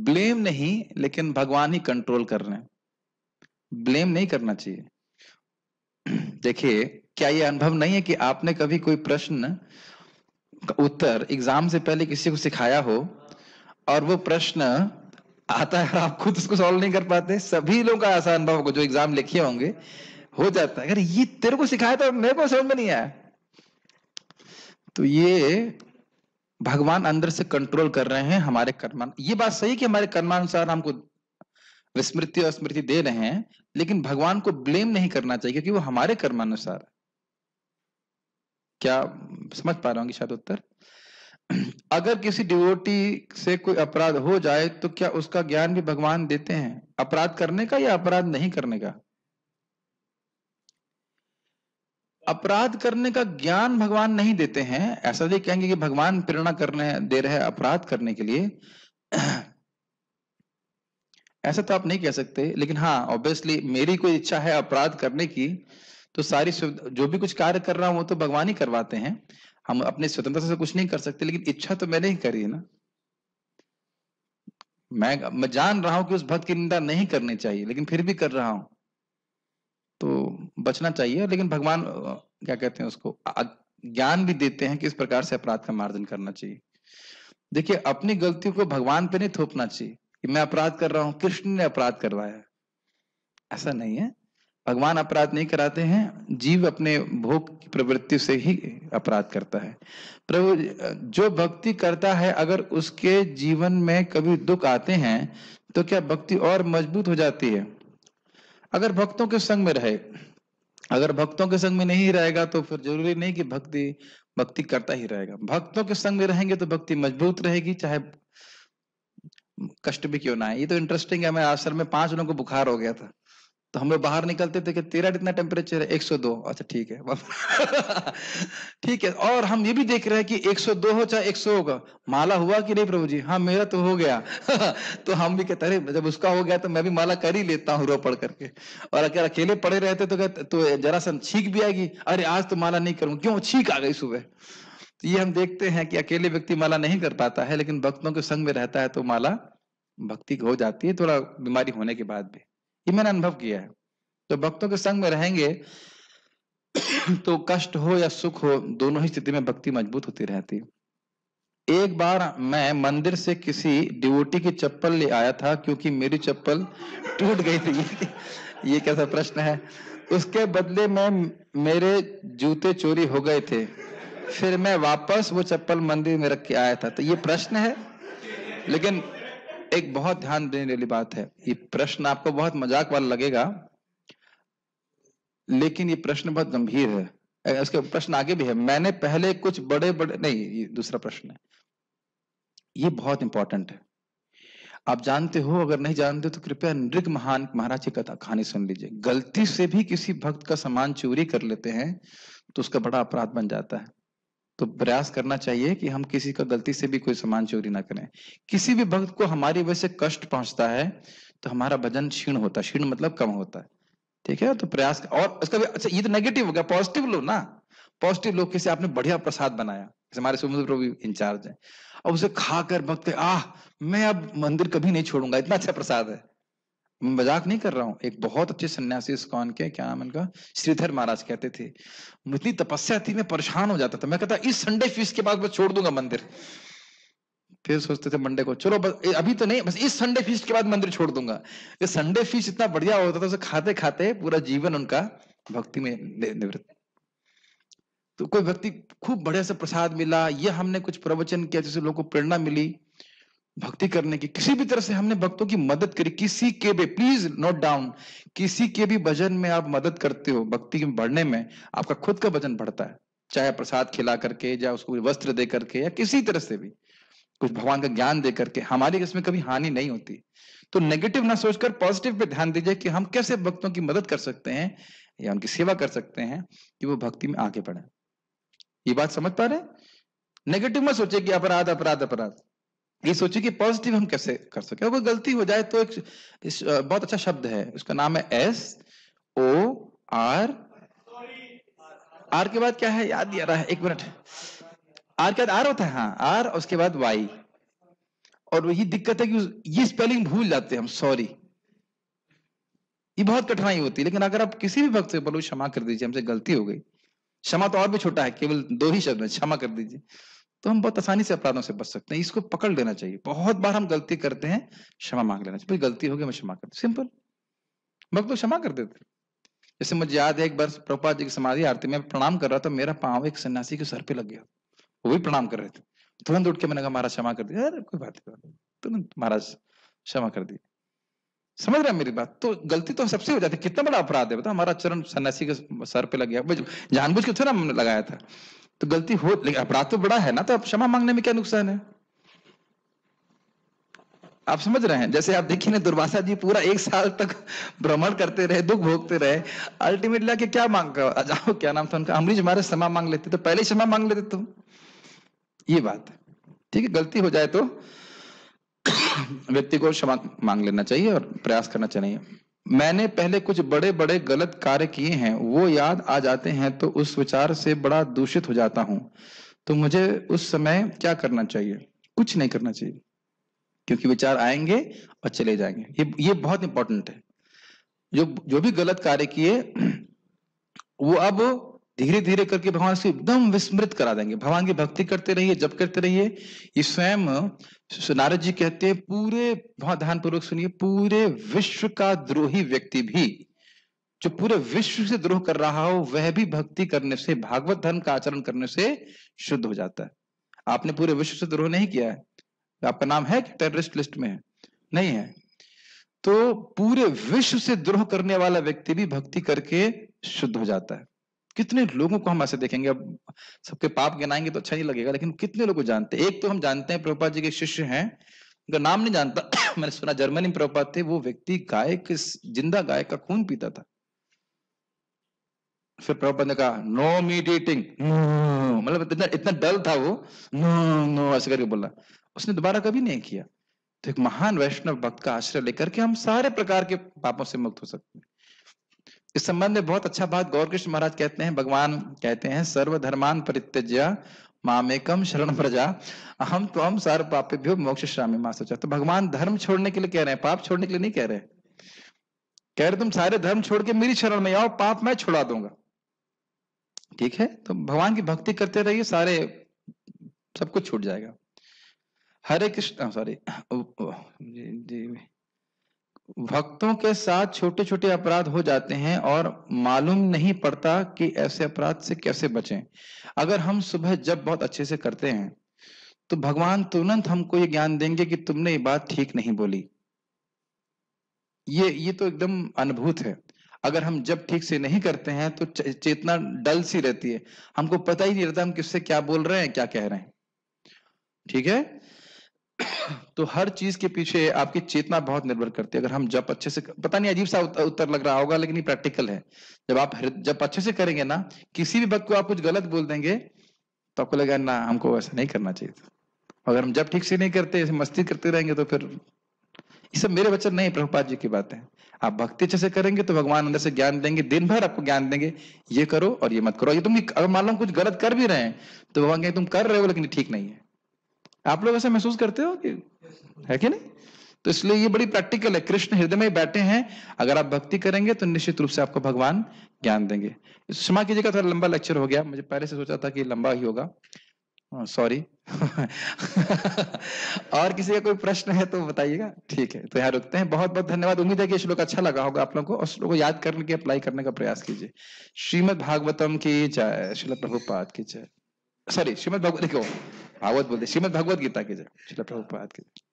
ब्लेम नहीं, लेकिन भगवान ही कंट्रोल कर रहे हैं, ब्लेम नहीं करना चाहिए। देखिए, क्या ये अनुभव नहीं है कि आपने कभी कोई प्रश्न का उत्तर एग्जाम से पहले किसी को सिखाया हो और वो प्रश्न आता है और आप खुद उसको सॉल्व नहीं कर पाते? सभी लोगों का ऐसा अनुभव होगा जो एग्जाम लिखे होंगे, हो जाता है, अगर ये तेरे को सिखाया था मेरे को समझ में नहीं आया। तो ये भगवान अंदर से कंट्रोल कर रहे हैं हमारे कर्मान। ये बात सही कि हमारे कर्मानुसार हमको विस्मृति और स्मृति दे रहे हैं, लेकिन भगवान को ब्लेम नहीं करना चाहिए क्योंकि वो हमारे कर्मानुसार है। क्या समझ पा रहा हूँ शायद उत्तर? अगर किसी डिवोटी से कोई अपराध हो जाए तो क्या उसका ज्ञान भी भगवान देते हैं, अपराध करने का या अपराध नहीं करने का? अपराध करने का ज्ञान भगवान नहीं देते हैं। ऐसा नहीं कहेंगे कि भगवान प्रेरणा करने दे रहे हैं अपराध करने के लिए, ऐसा तो आप नहीं कह सकते। लेकिन हाँ, ऑब्वियसली मेरी कोई इच्छा है अपराध करने की, तो सारी जो भी कुछ कार्य कर रहा हूं वो तो भगवान ही करवाते हैं। हम अपने स्वतंत्रता से कुछ नहीं कर सकते, लेकिन इच्छा तो मैंने ही करी है ना। मैं जान रहा हूं कि उस भक्त की निंदा नहीं करनी चाहिए, लेकिन फिर भी कर रहा हूं, तो बचना चाहिए। लेकिन भगवान क्या कहते हैं उसको, ज्ञान भी देते हैं कि इस प्रकार से अपराध का मार्जन करना चाहिए। देखिए, अपनी गलतियों को भगवान पे नहीं थोपना चाहिए कि मैं अपराध कर रहा हूं, कृष्ण ने अपराध करवाया, ऐसा नहीं है। भगवान अपराध नहीं कराते हैं, जीव अपने भोग की प्रवृत्ति से ही अपराध करता है। प्रभु, जो भक्ति करता है अगर उसके जीवन में कभी दुख आते हैं तो क्या भक्ति और मजबूत हो जाती है? अगर भक्तों के संग में रहे, अगर भक्तों के संग में नहीं रहेगा तो फिर जरूरी नहीं कि भक्ति करता ही रहेगा। भक्तों के संग में रहेंगे तो भक्ति मजबूत रहेगी, चाहे कष्ट भी क्यों ना आए। ये तो इंटरेस्टिंग है, मैं आश्रम में 5 लोगों को बुखार हो गया था, तो हम लोग बाहर निकलते थे कि तेरा कितना टेम्परेचर है? 102। अच्छा ठीक है ठीक है। और हम ये भी देख रहे हैं कि 102 हो चाहे 100 होगा, माला हुआ कि नहीं प्रभु जी? हाँ मेरा तो हो गया तो हम भी कहते हैं जब उसका हो गया तो मैं भी माला कर ही लेता हूँ रो पढ़ करके। और अगर अकेले पड़े रहते तो कहते तो जरा सा छींक भी आएगी, अरे आज तो माला नहीं करूँ, क्यों? छींक आ गई सुबह। तो ये हम देखते हैं कि अकेले व्यक्ति माला नहीं कर पाता है, लेकिन भक्तों के संग में रहता है तो माला भक्ति हो जाती है, थोड़ा बीमारी होने के बाद भी। ये मैंने अनुभव किया है। तो भक्तों के संग में रहेंगे तो कष्ट हो या सुख हो, दोनों ही स्थिति में भक्ति मजबूत होती रहती है। एक बार मैं मंदिर से किसी डिवोटी की चप्पल ले आया था क्योंकि मेरी चप्पल टूट गई थी ये कैसा प्रश्न है? उसके बदले में मेरे जूते चोरी हो गए थे, फिर मैं वापस वो चप्पल मंदिर में रख के आया था। तो ये प्रश्न है, लेकिन एक बहुत ध्यान देने वाली बात है। ये प्रश्न आपको बहुत मजाक वाला लगेगा, लेकिन ये प्रश्न बहुत गंभीर है। उसके प्रश्न आगे भी है। मैंने पहले कुछ बड़े नहीं, ये दूसरा प्रश्न है, ये बहुत इंपॉर्टेंट है। आप जानते हो, अगर नहीं जानते तो कृपया नृग महाराज की कथा कहानी सुन लीजिए। गलती से भी किसी भक्त का सामान चोरी कर लेते हैं तो उसका बड़ा अपराध बन जाता है। तो प्रयास करना चाहिए कि हम किसी का गलती से भी कोई सामान चोरी ना करें। किसी भी भक्त को हमारी वजह से कष्ट पहुंचता है तो हमारा भजन क्षीण होता है। क्षीण मतलब कम होता है, ठीक है? तो प्रयास। और इसका भी अच्छा, ये तो नेगेटिव हो गया, पॉजिटिव लो ना। पॉजिटिव लोग, किसी आपने बढ़िया प्रसाद बनाया, जैसे हमारे सुमंत प्रभु इंचार्ज है, अब उसे खाकर भक्त मैं अब मंदिर कभी नहीं छोड़ूंगा, इतना अच्छा प्रसाद है। मैं मजाक नहीं कर रहा हूँ। एक बहुत अच्छे सन्यासी इस्कॉन के, क्या नाम उनका, श्रीधर महाराज, कहते थे इतनी तपस्या थी मैं परेशान हो जाता था, मैं कहता इस संडे फीस के बाद मैं छोड़ दूंगा मंदिर। फिर सोचते थे मंडे को चलो बस अभी तो नहीं, बस इस संडे फीस्ट के बाद मंदिर छोड़ दूंगा। ये संडे फीस्ट इतना बढ़िया होता था, उसे खाते खाते पूरा जीवन उनका भक्ति में निवृत्त। तो कोई व्यक्ति खूब बढ़िया से प्रसाद मिला, या हमने कुछ प्रवचन किया जिससे लोगों को प्रेरणा मिली भक्ति करने की, किसी भी तरह से हमने भक्तों की मदद करी, किसी के भी, प्लीज नोट डाउन, किसी के भी भजन में आप मदद करते हो, भक्ति में बढ़ने में आपका खुद का भजन बढ़ता है, चाहे प्रसाद खिला करके, या उसको वस्त्र दे करके, या किसी तरह से भी। कुछ भगवान का ज्ञान दे करके, हमारी इसमें कभी हानि नहीं होती। तो नेगेटिव ना सोचकर पॉजिटिव पे ध्यान दीजिए कि हम कैसे भक्तों की मदद कर सकते हैं या उनकी सेवा कर सकते हैं कि वो भक्ति में आगे बढ़े। ये बात समझ पा रहे हैं? नेगेटिव मत सोचिए कि अपराध अपराध अपराध, ये सोचिए कि पॉजिटिव हम कैसे कर सकते हैं। कोई गलती हो जाए तो एक बहुत अच्छा शब्द है, उसका नाम है SOR। आर के बाद क्या है याद नहीं आ रहा है, एक मिनट। आर के बाद आर होता है, हाँ आर, उसके बाद वाई। और वही दिक्कत है कि ये स्पेलिंग भूल जाते हैं हम, सॉरी। ये बहुत कठिनाई होती है, लेकिन अगर आप किसी भी भक्त से बोलो क्षमा कर दीजिए, हमसे गलती हो गई, क्षमा तो और भी छोटा है, केवल 2 ही शब्द में क्षमा कर दीजिए, तो हम बहुत आसानी से अपराधों से बच सकते हैं। इसको पकड़ लेना चाहिए। बहुत बार हम गलती करते हैं, क्षमा मांग लेना चाहिए, गलती हो गई मैं क्षमा कर, सिंपल। भक्त तो क्षमा कर देते। जैसे मुझे याद है एक बार प्रभुपाद जी की समाधि आरती में प्रणाम कर रहा था, मेरा पांव एक सन्यासी के सर पे लग गया, वो भी प्रणाम कर रहे थे। तुरंत उठ के मैंने कहा महाराज क्षमा कर दिया। अरे कोई बात नहीं, तुरंत महाराज क्षमा कर दी। समझ रहे हैं मेरी बात? तो गलती तो सबसे हो जाती है, कितना बड़ा अपराध है, बता, हमारा चरण सन्यासी के सर पे लग गया, जानबूझ के थोड़ा हमने लगाया था, तो गलती हो, लेकिन अपराध तो बड़ा है ना, तो अब क्षमा मांगने में क्या नुकसान है? आप समझ रहे हैं? जैसे आप देखिए ना, दुर्वासा जी पूरा 1 साल तक भ्रमण करते रहे, दुख भोगते रहे, अल्टीमेटली आके क्या मांग कर जाओ, क्या नाम था उनका, अम्बरीश महाराज क्षमा मांग लेते, तो पहले क्षमा मांग लेते तुम। ये बात है, ठीक है। गलती हो जाए तो व्यक्ति को क्षमा मांग लेना चाहिए और प्रयास करना चाहिए। मैंने पहले कुछ बड़े बड़े गलत कार्य किए हैं, वो याद आ जाते हैं तो उस विचार से बड़ा दूषित हो जाता हूं, तो मुझे उस समय क्या करना चाहिए? कुछ नहीं करना चाहिए, क्योंकि विचार आएंगे और चले जाएंगे। ये बहुत इंपॉर्टेंट है। जो भी गलत कार्य किए वो अब धीरे धीरे करके भगवान से एकदम विस्मृत करा देंगे। भगवान की भक्ति करते रहिए, जप करते रहिए। ये स्वयं नारद जी कहते हैं, पूरे, बहुत ध्यानपूर्वक सुनिए, पूरे विश्व का द्रोही व्यक्ति भी, जो पूरे विश्व से द्रोह कर रहा हो, वह भी भक्ति करने से, भागवत धर्म का आचरण करने से शुद्ध हो जाता है। आपने पूरे विश्व से द्रोह नहीं किया है, आपका नाम है कि टेररिस्ट लिस्ट में है? नहीं है। तो पूरे विश्व से द्रोह करने वाला व्यक्ति भी भक्ति करके शुद्ध हो जाता है। कितने लोगों को हम ऐसे देखेंगे, अब सबके पाप गिनाएंगे तो अच्छा नहीं लगेगा, लेकिन कितने लोगों को जानते हैं। एक तो हम जानते हैं, प्रभुपाद जी के शिष्य हैं, उनका नाम नहीं जानता मैंने सुना जर्मनी में प्रभुपाद थे, वो व्यक्ति गाय के, जिंदा गाय का खून पीता था। फिर प्रभुपाद ने कहा नो मीट ईटिंग, मतलब इतना डल था वो, नो नो ऐसे करके बोला। उसने दोबारा कभी नहीं किया। तो एक महान वैष्णव भक्त का आश्रय लेकर के हम सारे प्रकार के पापों से मुक्त हो सकते हैं। इस संबंध में बहुत अच्छा बात गौरकृष्ण महाराज कहते हैं, भगवान कहते हैं, सर्वधर्मान परित्यज्य मामेकम शरण प्रजा अहम त्वम सर्व पापेभ्यो मोक्षयिष्यामि मा शुचः। तो भगवान धर्म छोड़ने के लिए कह रहे हैं, पाप छोड़ने के लिए नहीं कह रहे। कह रहे तुम सारे धर्म छोड़ के मेरी शरण में आओ, पाप मैं छुड़ा दूंगा। ठीक है, तो भगवान की भक्ति करते रहिए, सारे सब कुछ छूट जाएगा। हरे कृष्ण, सॉरी जी, भक्तों के साथ छोटे छोटे अपराध हो जाते हैं और मालूम नहीं पड़ता कि ऐसे अपराध से कैसे बचें। अगर हम सुबह जब बहुत अच्छे से करते हैं तो भगवान तुरंत हमको ये ज्ञान देंगे कि तुमने ये बात ठीक नहीं बोली। ये तो एकदम अनुभूत है। अगर हम जब ठीक से नहीं करते हैं तो चेतना डल सी रहती है, हमको पता ही नहीं रहता हम किससे क्या बोल रहे हैं, क्या कह रहे हैं। ठीक है, तो हर चीज के पीछे आपकी चेतना बहुत निर्भर करती है। अगर हम जब अच्छे से, पता नहीं अजीब सा उत्तर लग रहा होगा, लेकिन ये प्रैक्टिकल है। जब आप जब अच्छे से करेंगे ना, किसी भी वक्त को आप कुछ गलत बोल देंगे तो आपको लगेगा ना हमको ऐसा नहीं करना चाहिए था। अगर हम जब ठीक से नहीं करते, ऐसे मस्ती करते रहेंगे तो फिर, ये सब मेरे वचन नहीं, प्रभुपाद जी की बात है। आप भक्ति अच्छे से करेंगे तो भगवान अंदर से ज्ञान देंगे, दिन भर आपको ज्ञान देंगे, ये करो और ये मत करो। ये तुम अगर मान लो कुछ गलत कर भी रहे हैं तो भगवान कहेंगे तुम कर रहे हो लेकिन ठीक नहीं है। आप लोग ऐसा महसूस करते हो कि है कि नहीं? तो इसलिए ये बड़ी प्रैक्टिकल है। कृष्ण हृदय में बैठे हैं, अगर आप भक्ति करेंगे तो निश्चित रूप से आपको भगवान ज्ञान देंगे। क्षमा कीजिएगा, थोड़ा लंबा लेक्चर हो गया, मुझे पहले से सोचा था कि लंबा ही होगा, सॉरी और किसी का कोई प्रश्न है तो बताइएगा। ठीक है, तो यहाँ रुकते हैं। बहुत बहुत धन्यवाद। उम्मीद है कि श्लोक अच्छा लगा होगा आप लोगों को, और श्लोक को याद करने के, अप्लाई करने का प्रयास कीजिए। श्रीमद् भागवतम की जय, श्रील प्रभुपाद की जय। सॉरी, श्रीमद् भागवत, देखो भागवत बोलते, श्रीमद् भगवत गीता की जय, श्रील प्रभुपाद की जय।